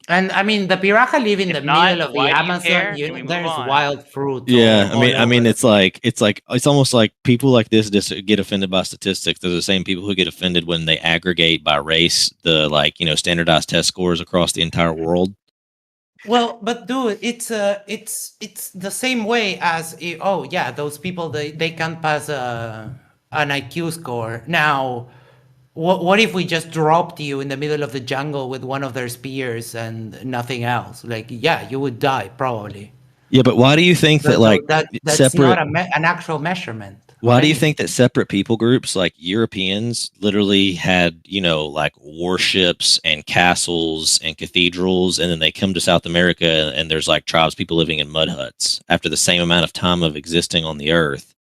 And I mean, the Piraja live in If the not, middle of the why do you Amazon. care? Can we move There's on? wild fruit. Yeah, all I mean, over. it's almost like people like this just get offended by statistics. They're the same people who get offended when they aggregate by race the standardized test scores across the entire world. Well, but dude, it's the same way as those people they can't pass an IQ score. Now, what if we just dropped you in the middle of the jungle with one of their spears and nothing else? Like, yeah, you would die probably. Yeah, but why do you think that That's separate? not an actual measurement. Why of do you anything. think that separate people groups like Europeans literally had, warships and castles and cathedrals, and then they come to South America and there's like tribes people living in mud huts after the same amount of time of existing on the earth?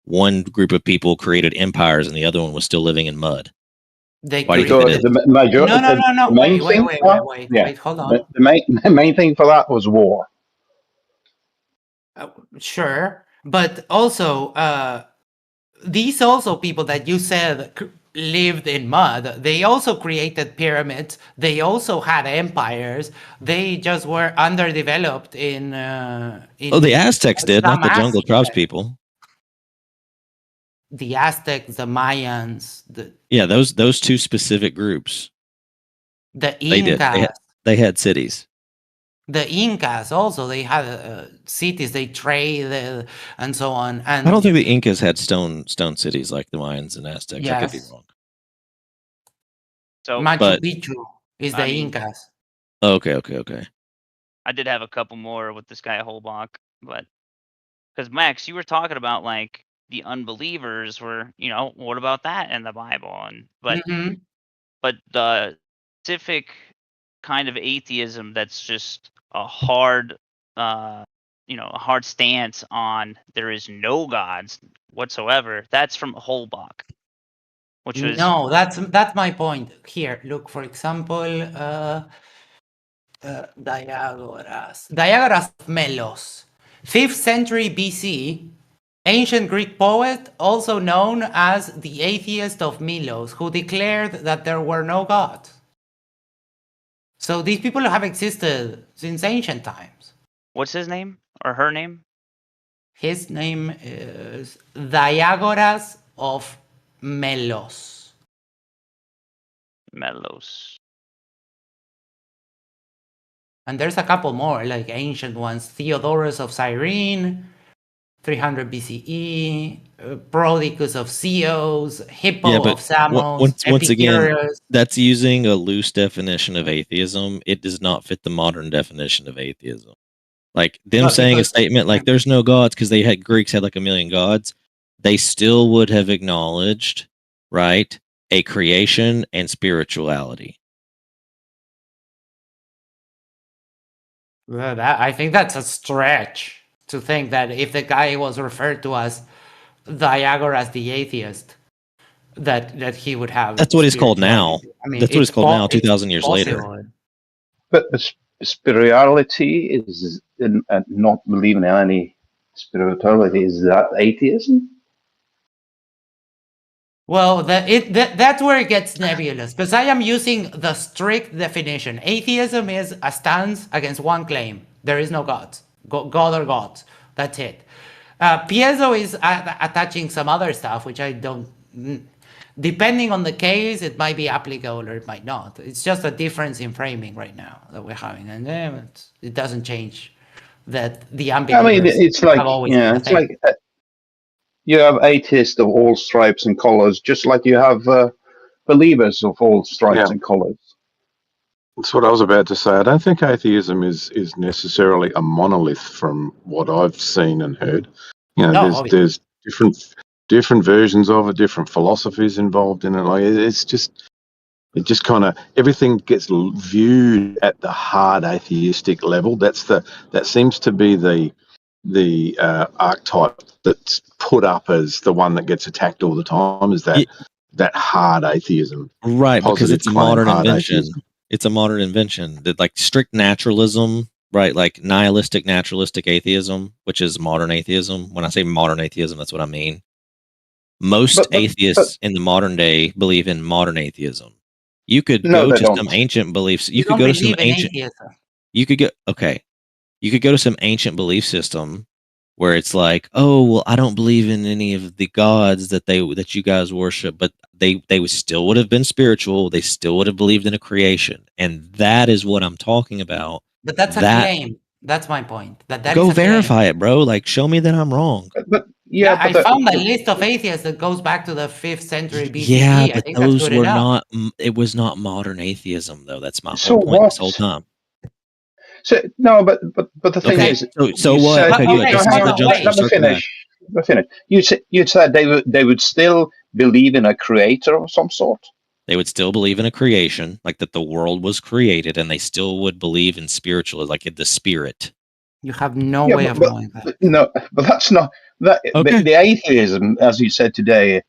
One group of people created empires and the other one was still living in mud. They Why do you So think that is? No. the main thing, Wait, hold on. the main thing for that was war. Sure, but also these also people that you said lived in mud. They also created pyramids. They also had empires. They just were underdeveloped in The Aztecs did, not the jungle tribes people. The Aztecs, the Mayans, those two specific groups. the They did. Incas. They had cities. The Incas also, they had cities, they traded and so on. And I don't think the Incas had stone cities like the Mayans and Aztecs. I could be Yes. wrong. So Machu Picchu is the I mean- Incas. Okay. I did have a couple more with this guy Holbach, but because Max, you were talking about like the unbelievers were, what about that in the Bible? And Mhm. but the specific kind of atheism that's just a hard, a hard stance on there is no gods whatsoever. That's from Holbach, which was No, that's my point. Here, look, for example, Diagoras of Melos, 5th century BC, ancient Greek poet, also known as the atheist of Melos, who declared that there were no gods. So these people have existed since ancient times. what's his name or her name? His name is Diagoras of Melos. Melos. And there's a couple more, like ancient ones. Theodorus of Cyrene, 300 BCE, Prodicus of Ceos, Hippo of Samos, once again, Epicurus. that's using a loose definition of atheism. It does not fit the modern definition of atheism. Like them saying a statement like there's no gods because Greeks had like a million gods, they still would have acknowledged, right, a creation and spirituality. I think that's a stretch to think that if the guy was referred to as Diagoras the atheist, that he would have. That's what he's called now. I mean, That's what it's called now, 2,000 years later. But spirituality is not believing in any spirituality, is that atheism? Well, that's where it gets nebulous, because I am using the strict definition. Atheism is a stance against one claim: there is no God, God or gods. That's it. Piezo is attaching some other stuff, which I don't. Depending on the case, it might be applicable or it might not. It's just a difference in framing right now that we're having, and it doesn't change that the I unbelievers mean, it's like, have always been yeah, a it's thing. like you have atheists of all stripes and colors, just like you have believers of all stripes Yeah. and colors. That's what I was about to say. I don't think atheism is necessarily a monolith from what I've seen and heard. You know, No, obviously. there's different versions of it, different philosophies involved in it. Like it just kind of everything gets viewed at the hard atheistic level. That seems to be the archetype that's put up as the one that gets attacked all the time. Is that hard atheism? Right, because Positive it's a claim, modern hard invention. atheism. It's a modern invention. That like strict naturalism, right? Like nihilistic naturalistic atheism, which is modern atheism. When I say modern atheism, that's what I mean. Most But atheists in the modern day believe in modern atheism. You could no, go they to some don't. ancient beliefs. You You could don't go to some believe in ancient. atheism. You could go okay. You could go to some ancient belief system where it's like, oh well, I don't believe in any of the gods that you guys worship, but they still would have been spiritual. They still would have believed in a creation, and that is what I'm talking about. But that's a That claim. That's my point. That go is a claim. verify it, bro. Like, show me that I'm wrong. But Yeah, but I found a list of atheists that goes back to the 5th century BCE. Yeah, I but think that's those good were enough. not. It was not modern atheism, though. That's my so whole point this what? whole time. So no, but the thing Okay, is, so you what? said, Okay, good. Okay, This is hang the on, junction. let me Circle back. finish. Let me finish. You said they would still believe in a creator of some sort. They would still believe in a creation, like that the world was created, and they still would believe in spiritual, like in the spirit. You have no Yeah, way of knowing that. no, but that's not that. Okay. The atheism, as you said today,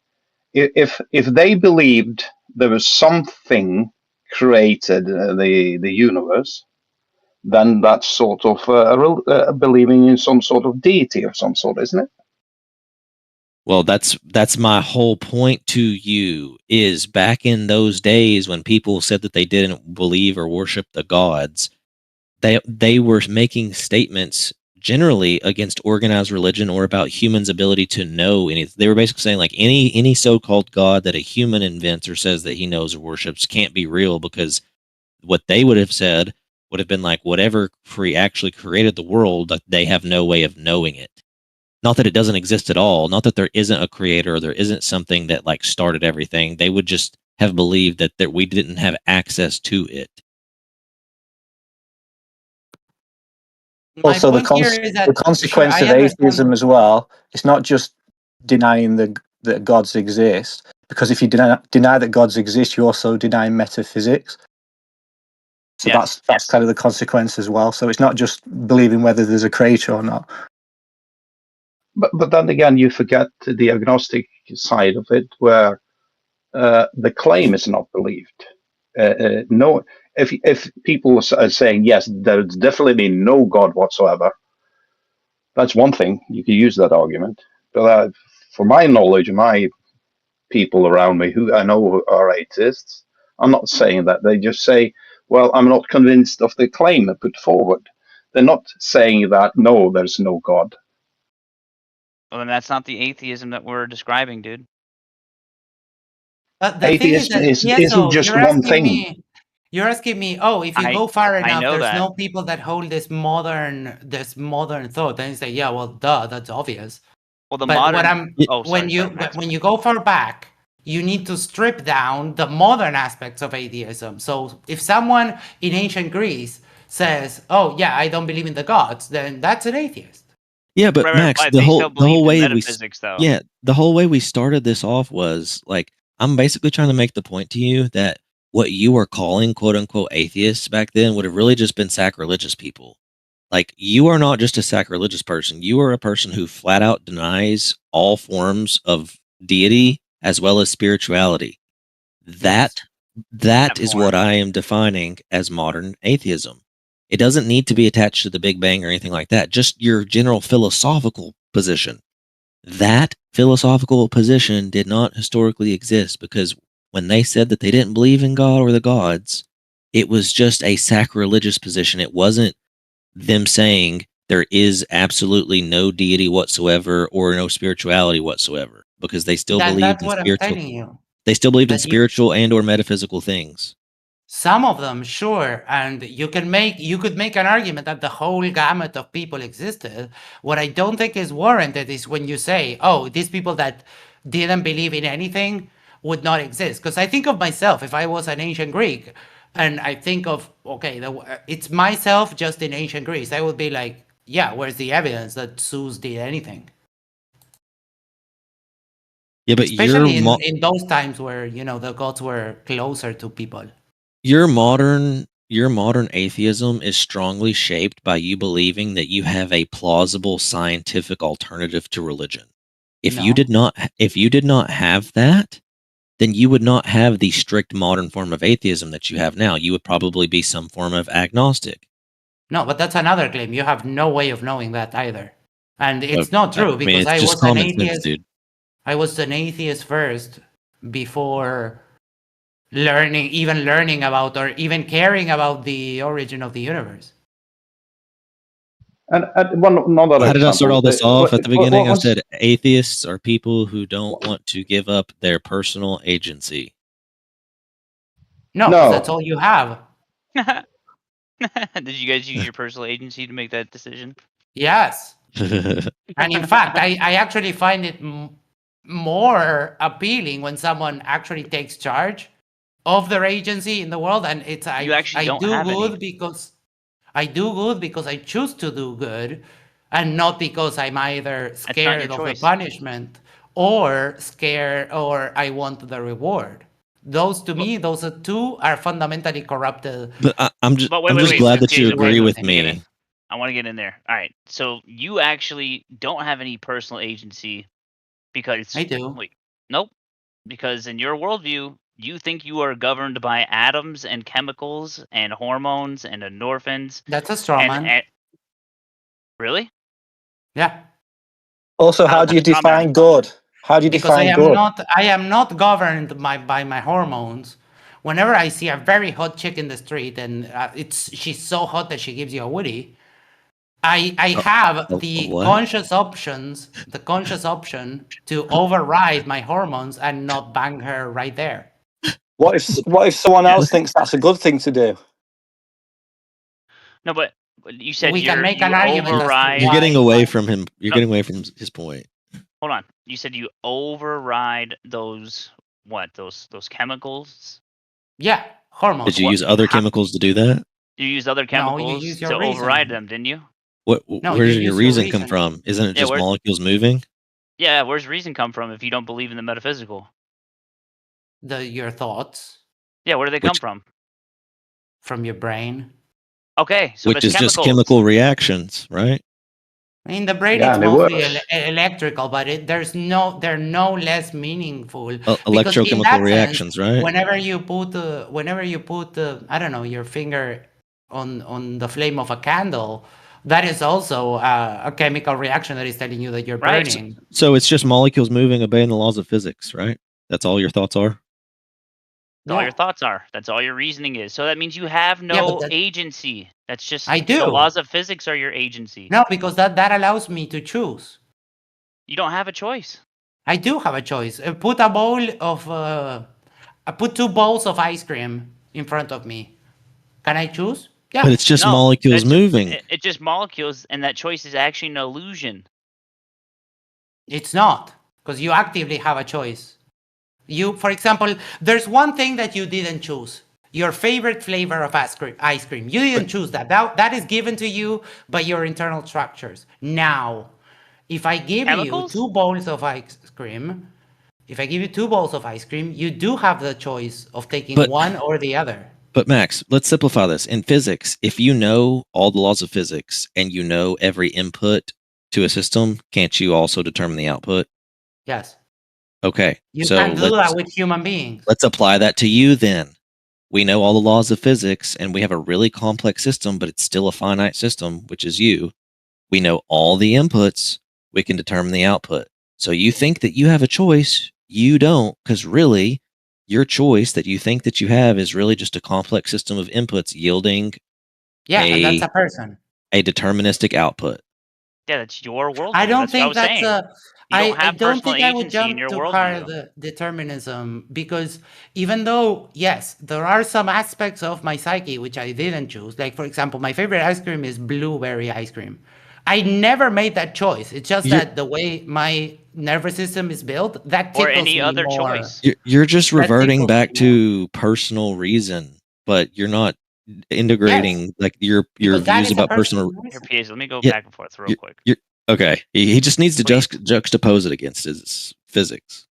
if they believed there was something created the universe, then that's sort of believing in some sort of deity of some sort, isn't it? Well, that's my whole point to you is back in those days when people said that they didn't believe or worship the gods, they were making statements generally against organized religion or about humans' ability to know anything. They were basically saying like any so-called god that a human invents or says that he knows or worships can't be real, because what they would have said would have been like whatever actually created the world, that they have no way of knowing it. Not that it doesn't exist at all, not that there isn't a creator or there isn't something that like started everything. They would just have believed that we didn't have access to it. My Also, the point here is that consequence sure, of atheism as well. It's not just denying that gods exist, because if you deny that gods exist, you also deny metaphysics. So Yes. that's kind of the consequence as well. So it's not just believing whether there's a creator or not. But then again, you forget the agnostic side of it, where the claim is not believed. No, if people are saying yes, there's definitely no God whatsoever, that's one thing. You could use that argument. But for my knowledge, my people around me who I know are atheists, I'm not saying that. They just say, well, I'm not convinced of the claim they put forward. They're not saying that, no, there's no God. Well, then that's not the atheism that we're describing, dude. But the thing is Atheism that isn't Piezo, just one thing. you're asking me, oh, if you go far I enough, know there's that. no people that hold this modern thought. Then you say, yeah, well, duh, that's obvious. Well, the But modern. what I'm when you go far back, you need to strip down the modern aspects of atheism. So if someone in ancient Greece says, "Oh yeah, I don't believe in the gods," then that's an atheist. Yeah, but Right, Max, but the they still whole believed in way metaphysics, though. yeah, the whole way we started this off was like I'm basically trying to make the point to you that what you were calling quote unquote atheists back then would have really just been sacrilegious people. Like you are not just a sacrilegious person. You are a person who flat out denies all forms of deity as well as spirituality. That is what I am defining as modern atheism. It doesn't need to be attached to the Big Bang or anything like that. Just your general philosophical position. That philosophical position did not historically exist because when they said that they didn't believe in God or the gods, it was just a sacrilegious position. It wasn't them saying there is absolutely no deity whatsoever or no spirituality whatsoever because they still believed That's in what I'm spiritual. telling you. They still believed in That you, spiritual and or metaphysical things. some of them, sure, and you could make an argument that the whole gamut of people existed. What I don't think is warranted is when you say, "Oh, these people that didn't believe in anything would not exist." Because I think of myself, if I was an ancient Greek, and I think of, okay, it's myself just in ancient Greece, I would be like, "Yeah, where's the evidence that Zeus did anything?" Yeah, but Especially in those times where the gods were closer to people. your modern atheism is strongly shaped by you believing that you have a plausible scientific alternative to religion. If you No. did not have that, then you would not have the strict modern form of atheism that you have now. You would probably be some form of agnostic. No, but that's another claim. You have no way of knowing that either. And it's not I true mean, because it's I just was an common sense, atheist. dude. I was an atheist first before learning about or even caring about the origin of the universe. And another How did I start example. all this off at the beginning? I Once, said atheists are people who don't want to give up their personal agency. No, because that's all you have. Did you guys use your personal agency to make that decision? Yes. And in fact, I actually find it more appealing when someone actually takes charge of their agency in the world, and it's You actually don't have any. because I do good because I choose to do good, and not because I'm either That's not scared your of the choice. punishment or scared or I want the reward. Those to me, those two are fundamentally corrupted. But I'm just But wait, I'm wait, just wait. glad that you Piezo, agree wait, with let me get in. me. I want to get in there. All right. So you actually don't have any personal agency because I do. wait, nope. Because in your worldview, you think you are governed by atoms and chemicals and hormones and endorphins. That's a straw man. And really? Yeah. Also, how How's do you that a straw man? define good? How do you Because define good? I am not governed by my hormones. Whenever I see a very hot chick in the street and she's so hot that she gives you a woody, I have the what? conscious option to override my hormones and not bang her right there. What if someone else thinks that's a good thing to do? No, but you said We can make you an argument as to override. You're getting why- away from him. You're No. getting away from his point. Hold on. You said you override those those chemicals. Yeah, hormones. Did you use other chemicals to do that? You used other No, you chemicals use your to override reasoning. them, didn't you? Where you does your use your reason come reasoning. from? Isn't it Yeah, just where- molecules moving? Yeah, where's reason come from if you don't believe in the metaphysical? Your thoughts Yeah, where do they come from? from your brain. Okay, so Which that's is just chemicals. chemical reactions, right? In the brain, Yeah, it's and it mostly works. electrical, but they're no less meaningful. Because in Electrochemical that sense, reactions, right? whenever you put I don't know, your finger on the flame of a candle, that is also a chemical reaction that is telling you that you're Right. burning. So it's just molecules moving, obeying the laws of physics, right? That's all your thoughts are? That's all your thoughts are. That's all your reasoning is. So that means you have Yeah, but no agency. That's just I do. the laws of physics are your agency. No, because that allows me to choose. You don't have a choice. I do have a choice. Put two bowls of ice cream in front of me. Can I choose? Yeah. But it's just No, molecules moving. It's just molecules, and that choice is actually an illusion. It's not, because you actively have a choice. For example, there's one thing that you didn't choose. Your favorite flavor of ice cream. You didn't choose that. That is given to you by your internal structures. Now, if I give Chemicals? you 2 bowls of ice cream, you do have the choice of taking one or the other. But Max, let's simplify this. In physics, if you know all the laws of physics and you know every input to a system, can't you also determine the output? Yes. Okay. You so can do that with human beings. Let's apply that to you then. We know all the laws of physics, and we have a really complex system, but it's still a finite system, which is you. We know all the inputs. We can determine the output. So you think that you have a choice. You don't, because really, your choice that you think that you have is really just a complex system of inputs yielding and that's a person. a deterministic output. Yeah, that's your worldview. I don't That's what I think was that's saying. a. You don't I have don't personal think I would agency in jump your too worldview. hard the determinism, because even though, yes, there are some aspects of my psyche which I didn't choose. Like, for example, my favorite ice cream is blueberry ice cream. I never made that choice. It's just that the way my nervous system is built, that Or tickles any me other more. choice. You're just That reverting tickles back me more. to personal reason, but you're not integrating like your Because that views is a about personal. personal Here, reason. Piezo, let me go Yeah, back and forth real quick. Okay. He just needs to Please. juxtapose it against his physics.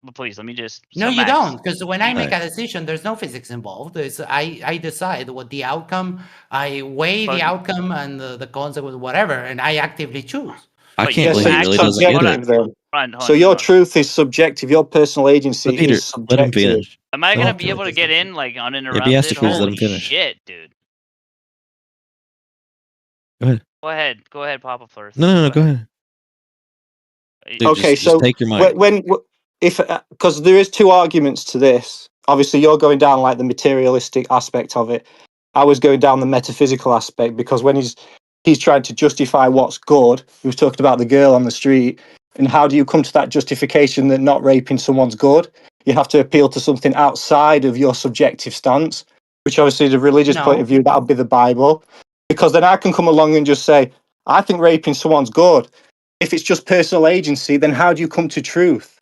But please, let me just. No, so you Max, don't, because when I make Right. a decision, there's no physics involved. I decide what the outcome, I weigh the But- outcome and the consequence, whatever, and I actively choose. I But can't Yeah, believe so he it's really doesn't get it. subjective then. Hold So on, your hold on. truth is subjective. Your personal agency But Peter, is let him subjective. finish. Am I Let gonna him be able to finish. get in like uninterrupted? Beasticles, let Holy him finish. shit, dude. Go ahead. Go ahead, Papa Flurth. No, go ahead. Dude, Okay, just so take your mic. when if because there is two arguments to this. Obviously, you're going down like the materialistic aspect of it. I was going down the metaphysical aspect, because when he's trying to justify what's good, he was talking about the girl on the street, and how do you come to that justification that not raping someone's good? You have to appeal to something outside of your subjective stance, which obviously the religious point No. of view, that would be the Bible, because then I can come along and just say, I think raping someone's good. If it's just personal agency, then how do you come to truth?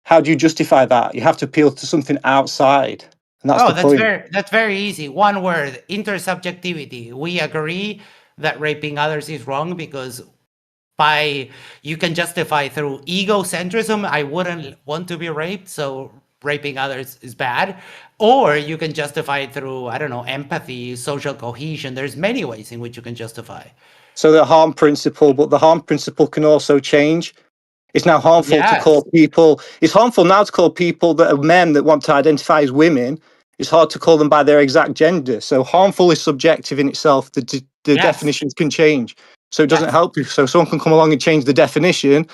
How do you justify that? You have to appeal to something outside. And that's the point. That's very easy. One word: intersubjectivity. We agree that raping others is wrong because you can justify through egocentrism. I wouldn't want to be raped, so raping others is bad. Or you can justify it through, I don't know, empathy, social cohesion. There's many ways in which you can justify. So the harm principle, but the harm principle can also change. It's now harmful to call people. It's harmful now to call people that are men that want to identify as women. It's hard to call them by their exact gender. So harmful is subjective in itself. The definitions can change. So it doesn't help you. So someone can come along and change the definition,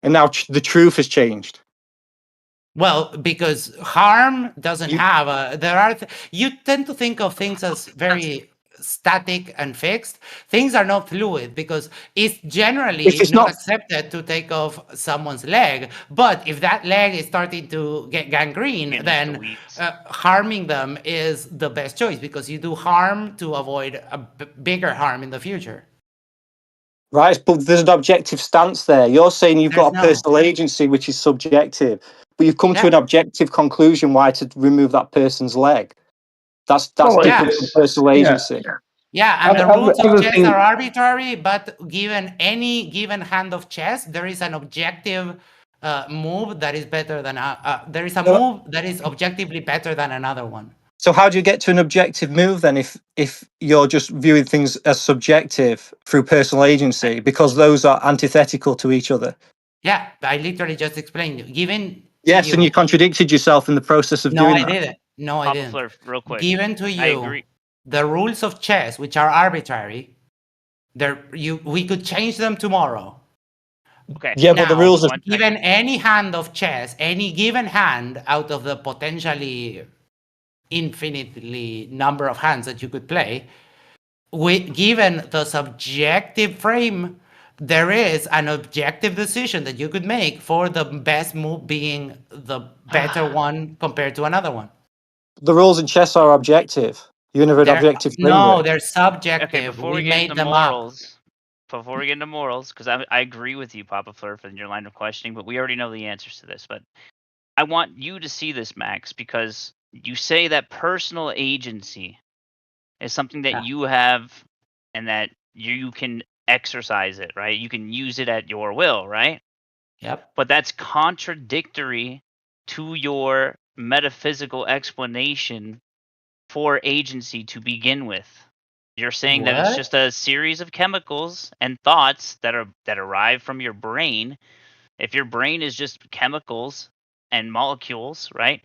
and now the truth has changed. Well, because harm doesn't have a. You tend to think of things as very static and fixed. Things are not fluid because it's generally not accepted to take off someone's leg. But if that leg is starting to get gangrene, then harming them is the best choice, because you do harm to avoid a bigger harm in the future. Right, but there's an objective stance there. You're saying you've got a personal agency, which is subjective, but you've come to an objective conclusion why to remove that person's leg. That's different from personal agency. Yeah, and the rules of chess are arbitrary, but given any given hand of chess, there is an objective move that is better than there is a move that is objectively better than another one. So how do you get to an objective move then if you're just viewing things as subjective through personal agency, because those are antithetical to each other? Yeah, I literally just explained you. Yes, and you contradicted yourself in the process of doing that. No, I didn't. Real quick. Given to I you agree. the rules of chess, which are arbitrary, we could change them tomorrow. Okay. Yeah, but the rules of given any hand of chess, any given hand out of the potentially infinitely number of hands that you could play, given the subjective frame, there is an objective decision that you could make for the best move being the better one compared to another one. The rules in chess are objective. You never an objective framework. No, they're subjective. Okay, before we get into morals, because I agree with you, Papa Flurf, in your line of questioning, but we already know the answers to this. But I want you to see this, Max, because you say that personal agency is something that you have and that you can exercise it, right? You can use it at your will, right? Yep. But that's contradictory to your metaphysical explanation for agency to begin with. You're saying that it's just a series of chemicals and thoughts that arrive from your brain. If your brain is just chemicals and molecules, right?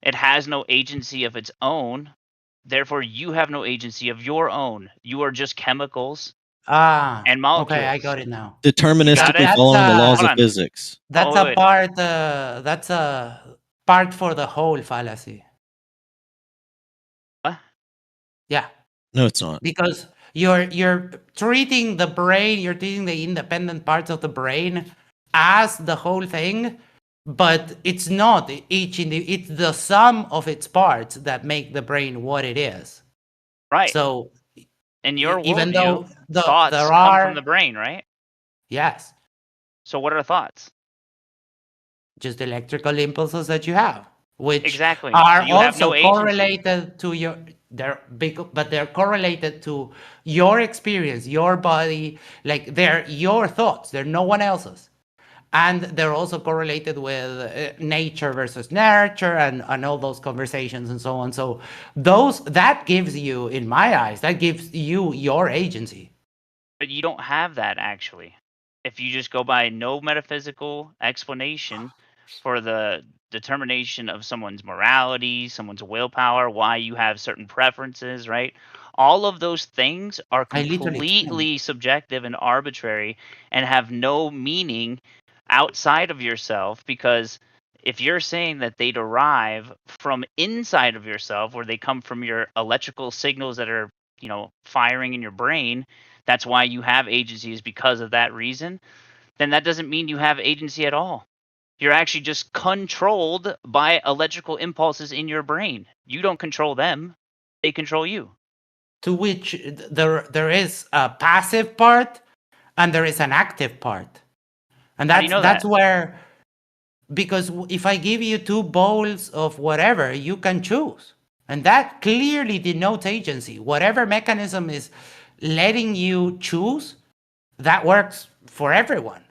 It has no agency of its own. Therefore, you have no agency of your own. You are just chemicals Ah, and okay, I molecules. got it now. Deterministically That's following the laws Hold of on. physics. that's Oh, a wait. part. That's a part for the whole fallacy. What? Yeah, No, it's not. because you're treating the brain, you're treating the independent parts of the brain as the whole thing, but it's not it's the sum of its parts that make the brain what it is. Right. So In your even worldview, though thoughts there come from are, the brain, right? yes, So what are thoughts? just electrical impulses that you have, which Exactly. are So you have no also agency. correlated to your but they're correlated to your experience, your body, like they're your thoughts, they're no one else's. And they're also correlated with nature versus nurture and all those conversations and so on. So that gives you, in my eyes, that gives you your agency. But you don't have that actually. If you just go by no metaphysical explanation for the determination of someone's morality, someone's willpower, why you have certain preferences, right? All of those things are I literally can. completely subjective and arbitrary and have no meaning outside of yourself, because if you're saying that they derive from inside of yourself, where they come from your electrical signals that are, firing in your brain, that's why you have agency, is because of that reason, then that doesn't mean you have agency at all. You're actually just controlled by electrical impulses in your brain. You don't control them, they control you. To which there is a passive part and there is an active part. And How do you know that's that? where, because if I give you 2 bowls of whatever, you can choose. And that clearly denotes agency. Whatever mechanism is letting you choose, that works for everyone.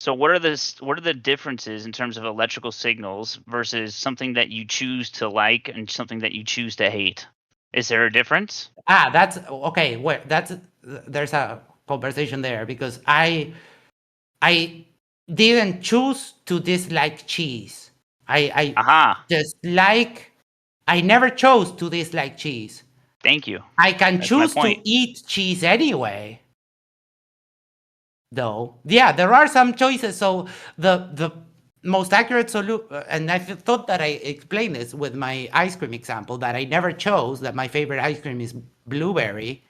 So what are the differences in terms of electrical signals versus something that you choose to like and something that you choose to hate? Is there a difference? That's okay. There's a conversation there, because I didn't choose to dislike cheese. I Aha. I never chose to dislike cheese. Thank you. I can That's my choose to point. eat cheese anyway. Though, yeah, there are some choices. So the most accurate solution, and I thought that I explained this with my ice cream example, that I never chose that my favorite ice cream is blueberry.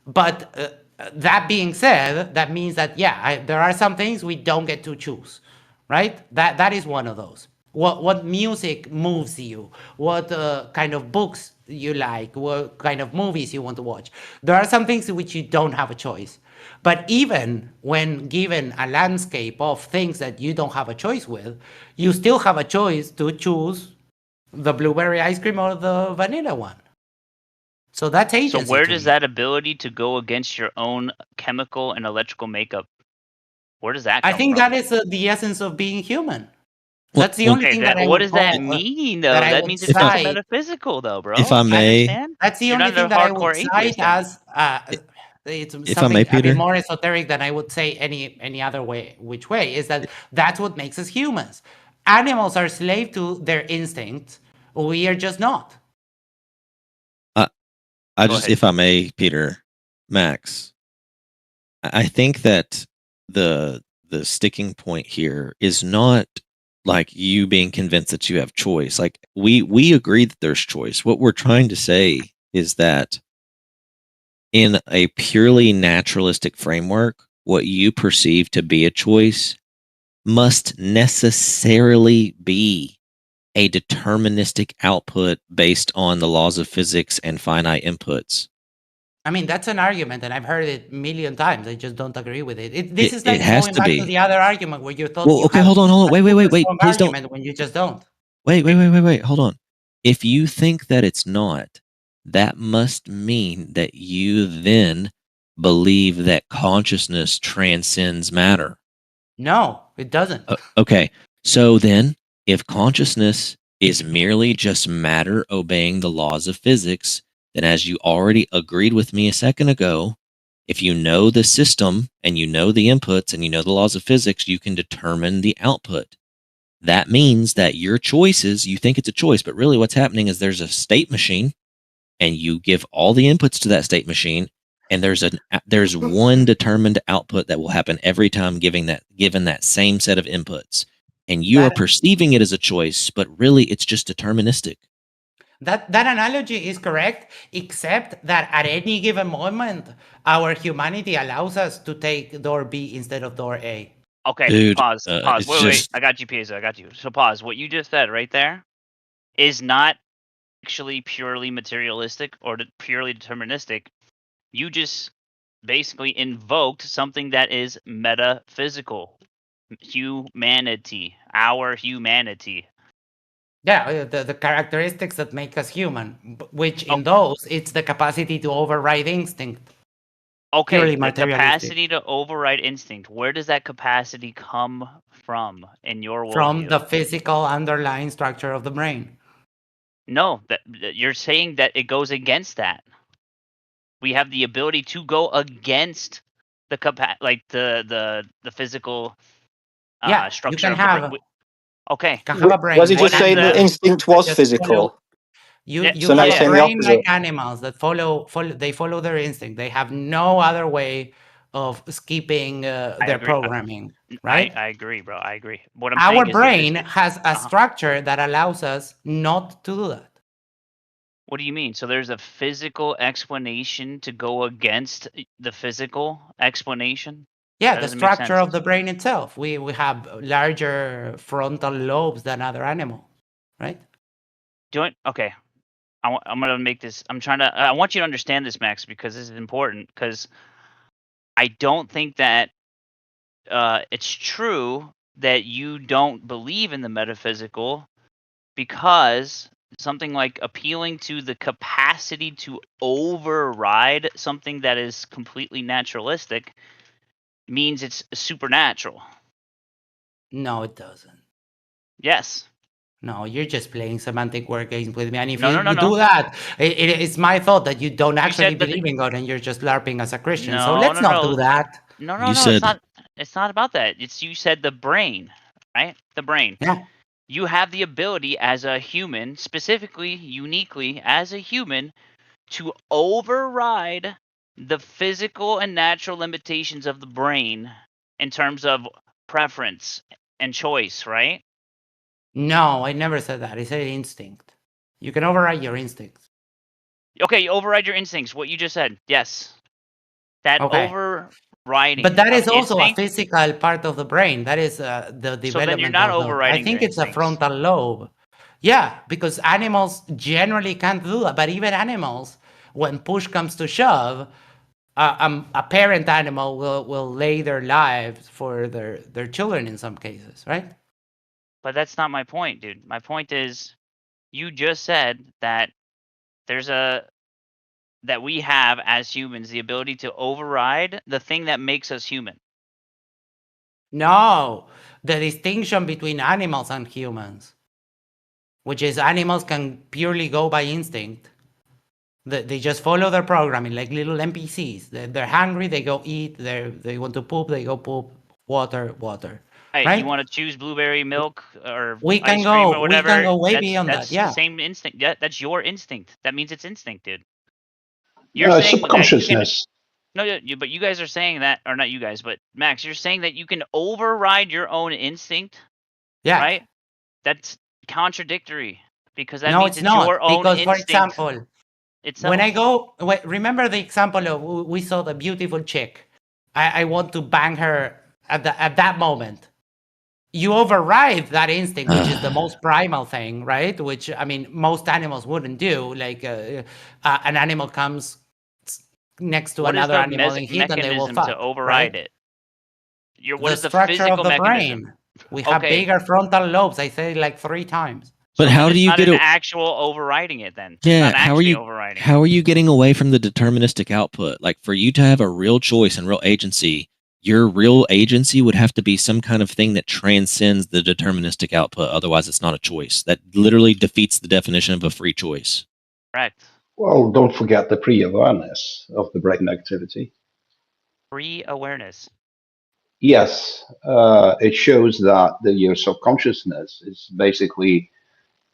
But that being said, that means that, yeah, there are some things we don't get to choose, right? That is one of those. What music moves you? What kind of books you like? What kind of movies you want to watch? There are some things in which you don't have a choice. But even when given a landscape of things that you don't have a choice with, you still have a choice to choose the blueberry ice cream or the vanilla one. So that's agency. So where to does me. that ability to go against your own chemical and electrical makeup, where does that come I think from? that is the essence of being human. Well, That's the only Okay, thing that I what would does that call, mean though? that I That would means it's not cite. metaphysical though, bro. if I You may, understand? That's the You're only not thing a that I hardcore would cite atheist then. as it's if I may, something a bit Peter. more esoteric than I would say any other way. Which way is that? That's what makes us humans. Animals are slave to their instincts. We are just not. I Go just, ahead. if I may, Peter, Max, I think that the sticking point here is not like you being convinced that you have choice. Like we agree that there's choice. What we're trying to say is that in a purely naturalistic framework, what you perceive to be a choice must necessarily be a deterministic output based on the laws of physics and finite inputs. I mean, that's an argument, and I've heard it a million times. I just don't agree with it. This is It like has going to back to be. the other argument where you thought Well, you okay, had hold on. a super Wait. strong Please don't. argument when you just don't. Wait. Hold on. If you think that it's not, that must mean that you then believe that consciousness transcends matter. No, it doesn't. Okay. So then, if consciousness is merely just matter obeying the laws of physics, then as you already agreed with me a second ago, if you know the system and you know the inputs and you know the laws of physics, you can determine the output. that means that your choices, you think it's a choice, but really what's happening is there's a state machine and you give all the inputs to that state machine, and there's one determined output that will happen every time given that same set of inputs. And you are perceiving it as a choice, but really it's just deterministic. That analogy is correct, except that at any given moment, our humanity allows us to take door B instead of door A. Okay, Dude, pause. it's Wait. just- I got you, Piezo. I got you. So pause. What you just said right there is not actually purely materialistic or purely deterministic. You just basically invoked something that is metaphysical. Humanity. Our humanity. Yeah, the characteristics that make us human, which in Oh. those, it's the capacity to override instinct. Okay, Purely the materialistic. capacity to override instinct. Where does that capacity come from in your From worldview? the physical underlying structure of the brain. No, that you're saying that it goes against that. We have the ability to go against the the physical Yeah, structure you can of the have. brain. Okay. Can have a brain. Was he What just is saying that the- instinct was Just physical? You Yeah, you so now have you're a saying the brain like opposite. animals that follow they follow their instinct. They have no other way of skipping their agree. programming, right? I agree, bro. I agree. What I'm Our saying is brain that has a structure that allows us not to do that. What do you mean? So there's a physical explanation to go against the physical explanation? Yeah, That the doesn't make structure sense. of the brain itself. We have larger frontal lobes than other animals, right? Okay. I'm gonna make this. I want you to understand this, Max, because this is important. Because I don't think that it's true that you don't believe in the metaphysical, because something like appealing to the capacity to override something that is completely naturalistic means it's supernatural. No, it doesn't. Yes. No, you're just playing semantic word games with me. And if No, you, no, no, you no. do that, it's my thought that you don't actually said that believe in God and you're just LARPing as a Christian. So No, let's no, not no. do that. No, You It's said- not. It's not about that. You said the brain, right? The brain. Yeah. You have the ability as a human, specifically, uniquely as a human, to override the physical and natural limitations of the brain in terms of preference and choice, right? No, I never said that. I said instinct. You can override your instincts. Okay, you override your instincts. What you just said. Yes. That Okay. overriding. But that of is also a instinct, physical part of the brain. That is the development. So then you're not of the, overriding I think your it's a instincts. frontal lobe. Yeah, because animals generally can't do that. But even animals, when push comes to shove, a parent animal will lay their lives for their children in some cases, right? But that's not my point, dude. My point is, you just said that that we have as humans the ability to override the thing that makes us human. No, the distinction between animals and humans, which is animals can purely go by instinct. They just follow their programming like little NPCs. They're hungry, they go eat. They want to poop, they go poop. Water. Hey, Right? you want to choose blueberry milk or We can ice cream go. or whatever? We can go way that's, beyond that's that. Yeah. the same instinct. Yeah, that's your instinct. That means it's instinct, dude. No, it's subconsciousness. No, but you guys are saying that, or not you guys, but Max, you're saying that you can override your own instinct. Yeah. Right? That's contradictory, because that no, means it's not. your own Because, instinct. for example, itself. when I go, remember the example of we saw the beautiful chick. I want to bang her at that moment. You override that instinct, which is the most primal thing, right? Which, I mean, most animals wouldn't do. Like an animal comes next to What another is the animal and hit, and they will mechanism fuck. to override right? it? What is the structure physical of the mechanism? brain. We have Okay. bigger frontal lobes. I said it like 3 times. But So how then do it's you not get an a- actual overriding it then? It's Yeah, not how are actually you overriding how are you getting away from the deterministic output? Like, for you to have a real choice and real agency, your real agency would have to be some kind of thing that transcends the deterministic output. Otherwise, it's not a choice. That literally defeats the definition of a free choice. Correct. Well, don't forget the pre-awareness of the brain activity. Free awareness. Yes, it shows that your subconsciousness is basically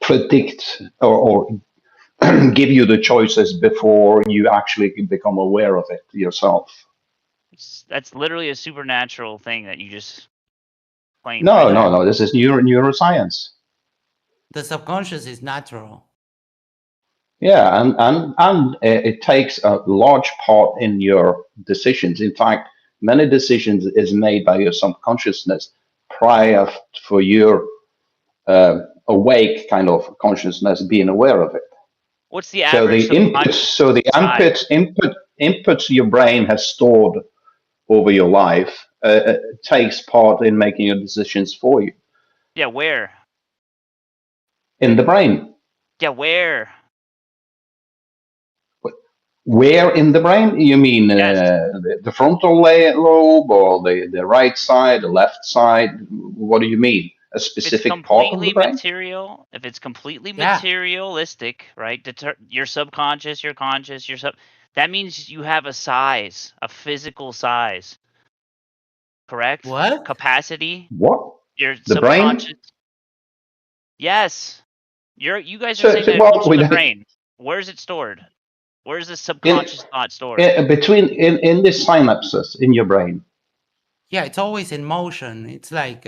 predict or give you the choices before you actually become aware of it yourself. That's literally a supernatural thing that you just claimed, No, right? no, no. This is neuroscience. The subconscious is natural. Yeah, and it takes a large part in your decisions. In fact, many decisions is made by your subconsciousness prior for your awake kind of consciousness being aware of it. What's the So average the input, subconscious so the size? inputs your brain has stored over your life takes part in making your decisions for you Yeah, where? in the brain. Yeah, where? Where in the brain? You mean Yes. the frontal lobe or the right side, the left side? What do you mean? A If it's specific part of the completely brain? material, if it's completely Yeah. materialistic, right? Your subconscious, your conscious, that means you have a size, a physical size. Correct? What? Capacity, What? your The brain? subconscious. Yes. You guys are So, saying that it well, comes from the brain. Where's it stored? Where's the in, subconscious thought stored? between in the synapses in your brain. Yeah, it's always in motion. It's like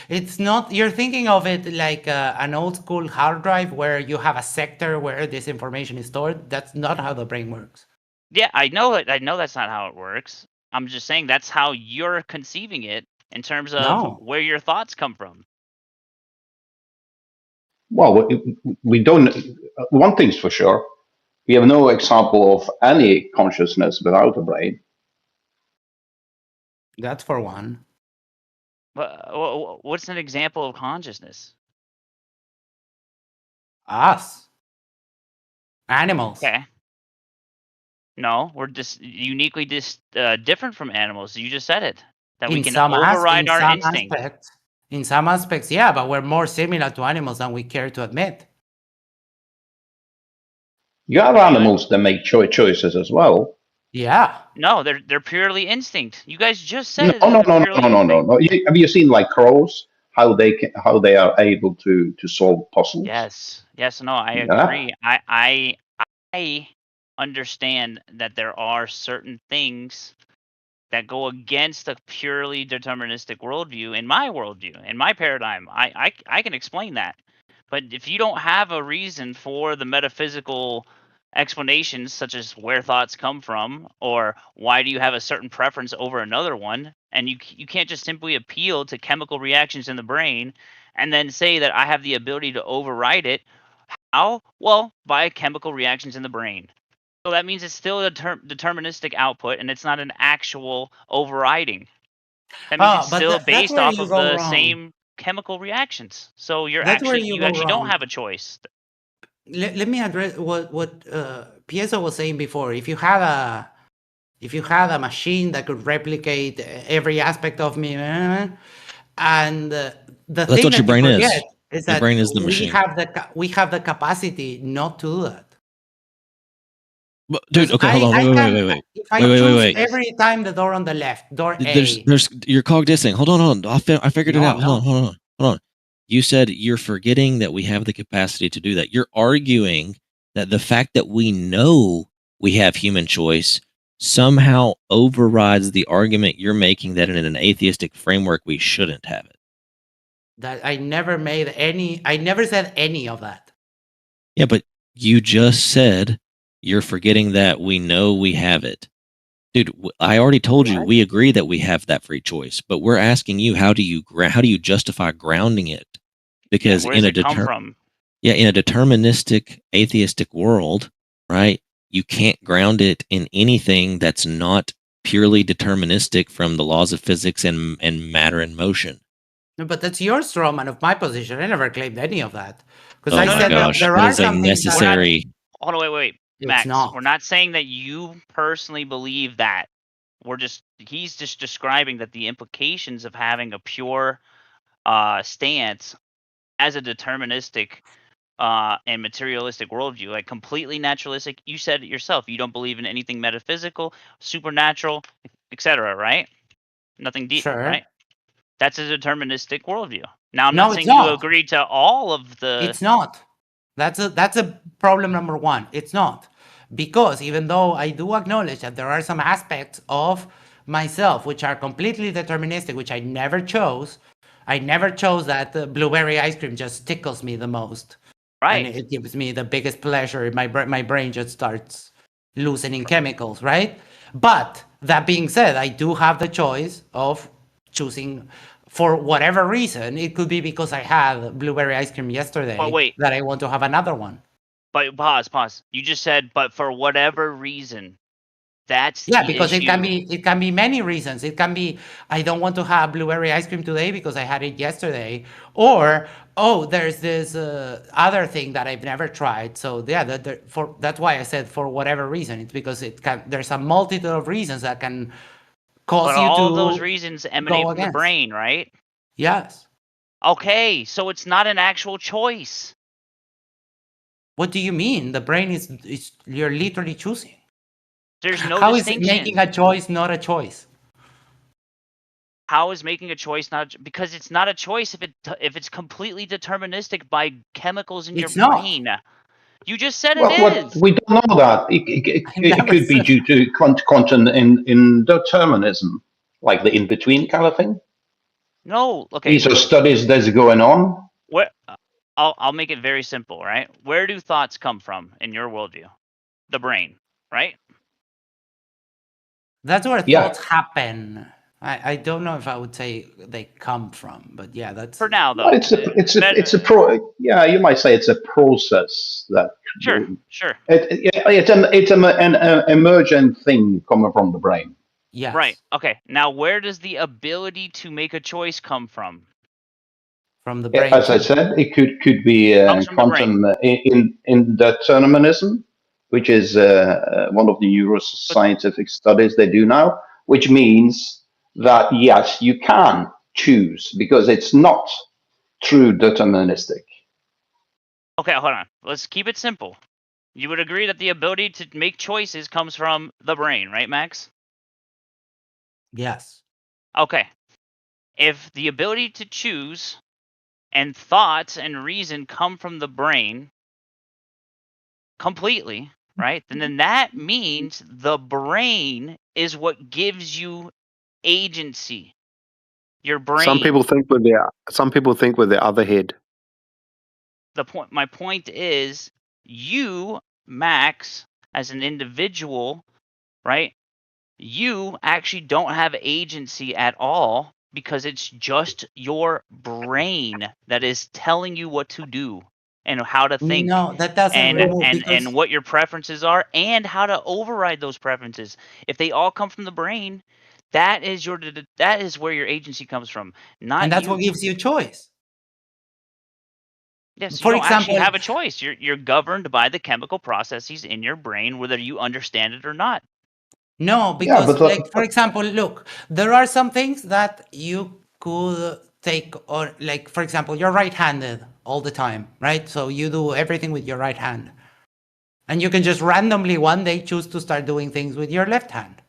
it's not. You're thinking of it like an old school hard drive where you have a sector where this information is stored. That's not how the brain works. Yeah, I know it. I know that's not how it works. I'm just saying that's how you're conceiving it in terms of No. where your thoughts come from. Well, we don't. One thing's for sure: we have no example of any consciousness without a brain. That's for one. But what's an example of consciousness? Us. Animals. Okay. No, we're just uniquely different from animals. You just said it. That we can override our instinct. In some aspects, yeah, but we're more similar to animals than we care to admit. You have animals that make choices as well. Yeah. No, they're purely instinct. You guys just No, said that they're purely instinct. no. Have you seen like crows? How they are able to solve puzzles? Yes, no, I Yeah. agree. I understand that there are certain things that go against a purely deterministic worldview. In my worldview, in my paradigm, I can explain that. But if you don't have a reason for the metaphysical explanations, such as where thoughts come from, or why do you have a certain preference over another one, and you can't just simply appeal to chemical reactions in the brain and then say that I have the ability to override it. How? Well, by chemical reactions in the brain. So that means it's still a deterministic output, and it's not an actual overriding. That means it's still That's based where off you of go the wrong. same chemical reactions. So you That's where actually go don't wrong. have a choice. Let me address what Piezo was saying before. If you had a machine that could replicate every aspect of me, and the That's thing what that your brain you is. forget is Your that brain is the we machine. have the capacity not to do that. But, dude, okay, hold on. Wait. If I Wait. choose every time the door on the left, door There's A. you're cog dissing. Hold on. I figured it No, out. no. Hold on. You said you're forgetting that we have the capacity to do that. You're arguing that the fact that we know we have human choice somehow overrides the argument you're making that in an atheistic framework we shouldn't have it. That I never said any of that. Yeah, but you just said you're forgetting that we know we have it. Dude, I already told you we agree that we have that free choice, but we're asking you how do you justify grounding it? Because Where does it come from? Yeah, in a deterministic atheistic world, right? You can't ground it in anything that's not purely deterministic from the laws of physics and matter and motion. No, but that's your straw man of my position. I never claimed any of that. Because Oh I my said gosh, that there that are is a some things that necessary. Hold on, wait, It's Max. not. We're not saying that you personally believe that. He's just describing that the implications of having a pure stance as a deterministic and materialistic worldview, like completely naturalistic. You said it yourself. You don't believe in anything metaphysical, supernatural, etc. Right? Nothing deep, Sure. right? That's a deterministic worldview. Now, I'm No, not it's saying you not. agree to all of the. It's not. That's a problem number one. It's not. Because even though I do acknowledge that there are some aspects of myself which are completely deterministic, which I never chose. I never chose that the blueberry ice cream just tickles me the most. And Right. it gives me the biggest pleasure. My brain just starts loosening chemicals, right? But that being said, I do have the choice of choosing for whatever reason. It could be because I had blueberry ice cream yesterday But wait. that I want to have another one. But pause. You just said, but for whatever reason, that's Yeah, the because issue. it can be many reasons. It can be I don't want to have blueberry ice cream today because I had it yesterday, or oh, there's this other thing that I've never tried. So yeah, that's why I said for whatever reason. It's because there's a multitude of reasons that can cause But you all to of those reasons emanate go from the against. brain, right? Yes. Okay, so it's not an actual choice. What do you mean? The brain is you're literally choosing. There's no How is distinction. making a choice not a choice? How is making a choice not because it's not a choice if it's completely deterministic by chemicals in It's your not. brain. You just said Well, it what is. we don't know that it could be due to quantum in determinism, like the in between kind of thing. No, okay. These are studies that's going on. Where I'll make it very simple, right? Where do thoughts come from in your worldview? The brain, right? That's where Yeah. thoughts happen. I don't know if I would say they come from, but yeah, that's For now though. Well, yeah, you might say it's a process that Sure. it's an emergent thing coming from the brain. yes. Right. Okay. Now, where does the ability to make a choice come from? From the brain. As I said, it could be Comes from the brain. quantum in determinism, which is one of the neuroscientific studies they do now, which means that yes, you can choose because it's not true deterministic. Okay, hold on. Let's keep it simple. You would agree that the ability to make choices comes from the brain, right, Max? Yes. Okay. If the ability to choose and thoughts and reason come from the brain completely, right? Then that means the brain is what gives you agency. Your brain. Some people think with their other head. My point is, you, Max, as an individual, right? You actually don't have agency at all because it's just your brain that is telling you what to do and how to think. No, that doesn't remove and what your preferences are and how to override those preferences. If they all come from the brain, that is where your agency comes from. Not and that's you. what gives you choice. Yes, For you don't actually example- have a choice. You're governed by the chemical processes in your brain, whether you understand it or not. No, because for example, look, there are some things that you could take or like, for example, you're right-handed all the time, right? So you do everything with your right hand. And you can just randomly one day choose to start doing things with your left hand.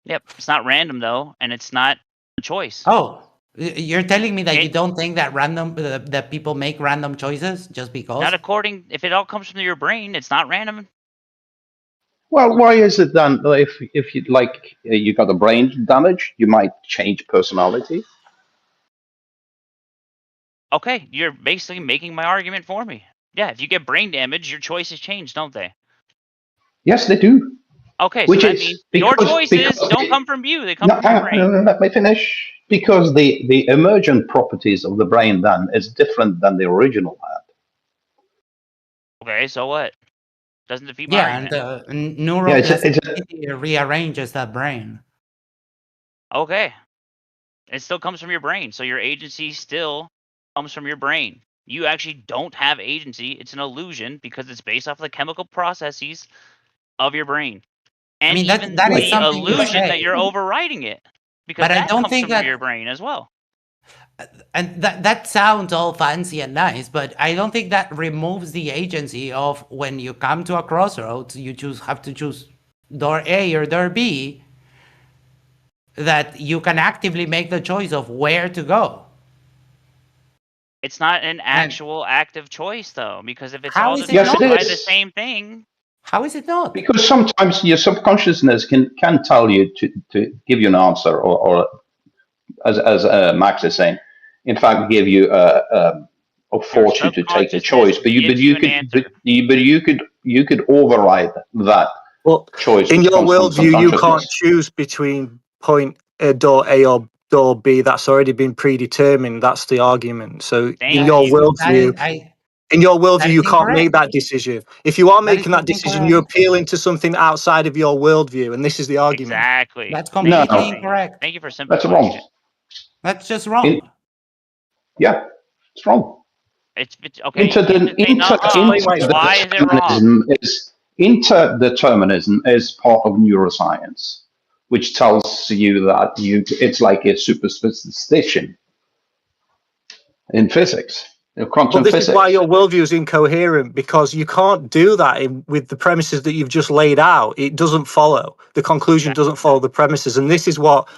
Yep, it's not random though, and it's not a choice. Oh, you're telling me that you don't think that that people make random choices just because? Not according. If it all comes from your brain, it's not random. Well, why is it then? If you you got a brain damage, you might change personality. Okay, you're basically making my argument for me. Yeah, if you get brain damage, your choices change, don't they? Yes, they do. Okay, so that means your choices don't come from you; they come from your brain. Let me finish. Because the emergent properties of the brain then is different than the original had. Okay, so what? Doesn't defeat my argument. And neuroplasticity rearranges that brain. Okay. It still comes from your brain, so your agency still comes from your brain. You actually don't have agency. It's an illusion because it's based off the chemical processes of your brain. And I mean, even that is the something you illusion say. that you're overriding it. Because But I that don't comes think from that- your brain as well. And that sounds all fancy and nice, but I don't think that removes the agency of when you come to a crossroads, you have to choose door A or door B. that you can actively make the choice of where to go. It's not an actual active choice, though, because if it's How all is it Yes, it determined by the is. same thing, How is it not? Because sometimes your subconsciousness can tell you to give you an answer, or as Max is saying, in fact, give you or force you to take a subconsciousness choice. But gives you an answer. you could override that Well, choice in which your comes from worldview, you can't subconsciousness. choose between door A or door B. That's already been predetermined. That's the argument. So in Thank your you. worldview, That you is can't make incorrect. that decision. If you are That is making that just decision, you're incorrect. appealing to something outside of your worldview, and this is the argument. Exactly. That's Thank you. completely No. incorrect. Thank you for That's simplifying wrong. it. That's just wrong. Yeah, it's wrong. It's okay. You can't just say Explain why it's why is it wrong? Interdeterminism is part of neuroscience, which tells you that it's like a superstition in physics, But quantum this is why physics. your worldview is incoherent, because you can't do that with the premises that you've just laid out. It doesn't follow. The conclusion doesn't follow the premises, and this is what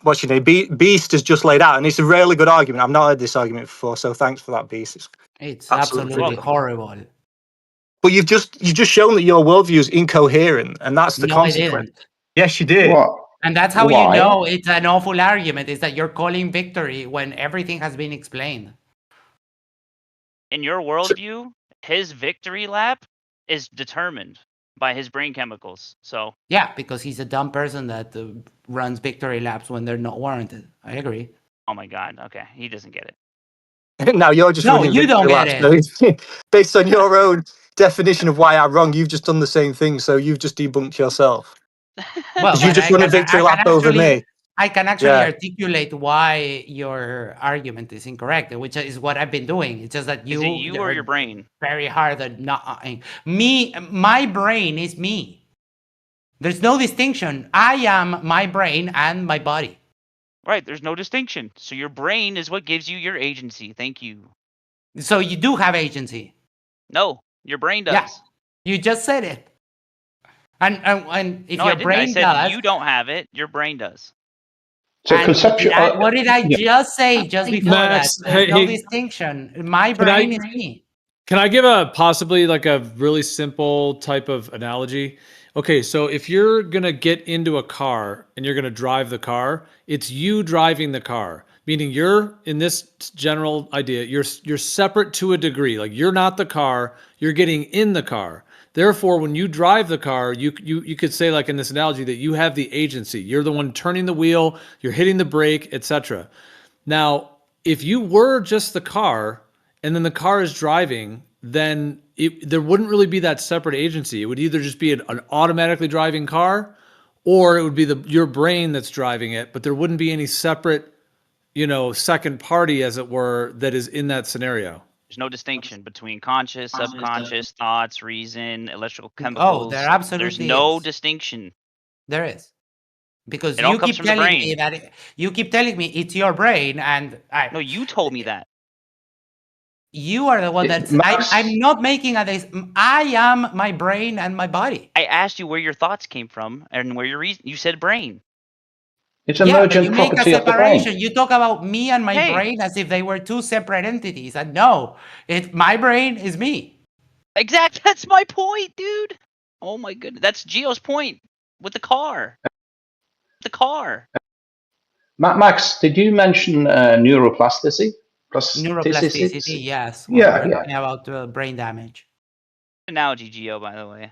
what's your name? Beast has just laid out, and it's a really good argument. I've not heard this argument before, so thanks for that, Beast. It's Absolutely absolutely welcome. horrible. But you've just shown that your worldview is incoherent, and that's the No, I consequence. didn't. Yes, you did. What? And that's how Why? you know it's an awful argument, is that you're calling victory when everything has been explained. In your worldview, his victory lap is determined by his brain chemicals. So Yeah, because he's a dumb person that runs victory laps when they're not warranted. I agree. oh my god, okay, he doesn't get it. Now you're just No, running you don't victory get laps. So based on your own definition of why I'm wrong, you've just done the same thing. So you've just debunked yourself. Well, Because you but just run a victory lap over me. I can actually Yeah. articulate why your argument is incorrect, which is what I've been doing. It's just that Is it you or your brain? very hard at not me. My brain is me. There's no distinction. I am my brain and my body. Right, there's no distinction. So your brain is what gives you your agency. Thank you. So you do have agency. No, your brain does. Yeah, you just said it. And if No, your I didn't. brain I said does, you don't have it. Your brain does. So and conceptual. what did I yeah. just say just before Max, that? There's hey, no hey, distinction. My can I- brain is me. Can I give a possibly like a really simple type of analogy? Okay, so if you're gonna get into a car and you're gonna drive the car, it's you driving the car. Meaning you're in this general idea, you're separate to a degree. Like you're not the car, you're getting in the car. Therefore, when you drive the car, you could say like in this analogy that you have the agency. You're the one turning the wheel, you're hitting the brake, etc. Now, if you were just the car and then the car is driving, then there wouldn't really be that separate agency. It would either just be an automatically driving car, or it would be your brain that's driving it, but there wouldn't be any separate, second party, as it were, that is in that scenario. There's no distinction between conscious, subconscious, thoughts, reason, electrical chemicals. Oh, there absolutely There's no is. distinction. There is. Because It all you comes keep from the telling brain. me that you keep telling me it's your brain, and No, you told me that. you are the one that's. Max- I'm not making a. I am my brain and my body. I asked you where your thoughts came from and where your reason. You said brain. It's Yeah, but emergent you make a property of the brain. separation. You talk about me and my Hey. brain as if they were two separate entities. And no, my brain is me. Exactly. That's my point, dude. Oh my goodness. That's Gio's point with the car. The car. Max, did you mention neuroplasticity? Neuroplasticity, yes. Yeah, We're yeah. talking about brain damage. Analogy, Gio, by the way.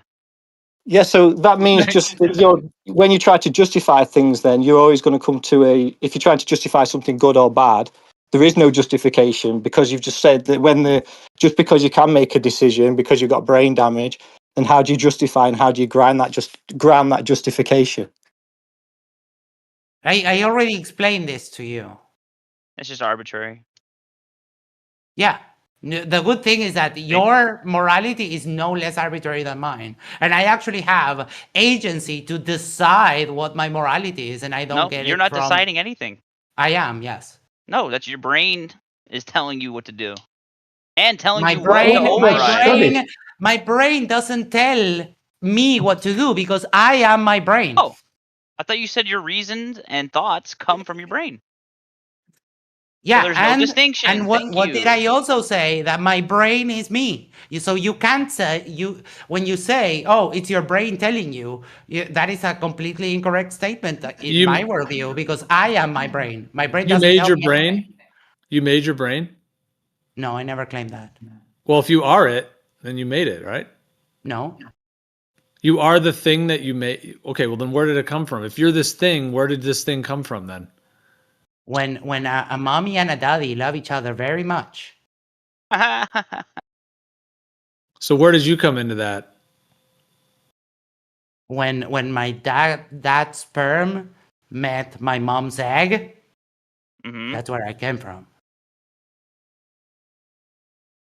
Yeah, so that means just that when you try to justify things, then you're always going to come to if you're trying to justify something good or bad, there is no justification, because you've just said that just because you can make a decision because you've got brain damage, then how do you justify and how do you ground that justification? I already explained this to you. It's just arbitrary. Yeah. The good thing is that your morality is no less arbitrary than mine. And I actually have agency to decide what my morality is, and I don't get it. You're not deciding anything. I am, yes. No, that's your brain is telling you what to do. And telling you brain, what to override. My brain doesn't tell me what to do because I am my brain. Oh. I thought you said your reasons and thoughts come from your brain. Yeah, there's no distinction. And what Thank what did you. I also say? That my brain is me. So you can't say when you say, "Oh, it's your brain telling you," that is a completely incorrect statement in You my worldview, because I am my brain. My brain you doesn't made tell your me anything. brain. You made your brain. No, I never claimed that. Well, if you are it, then you made it, right? No. You are the thing that you made. Okay, well then where did it come from? If you're this thing, where did this thing come from then? When a mommy and a daddy love each other very much. So where did you come into that? When my dad's sperm met my mom's egg, Mhm. that's where I came from.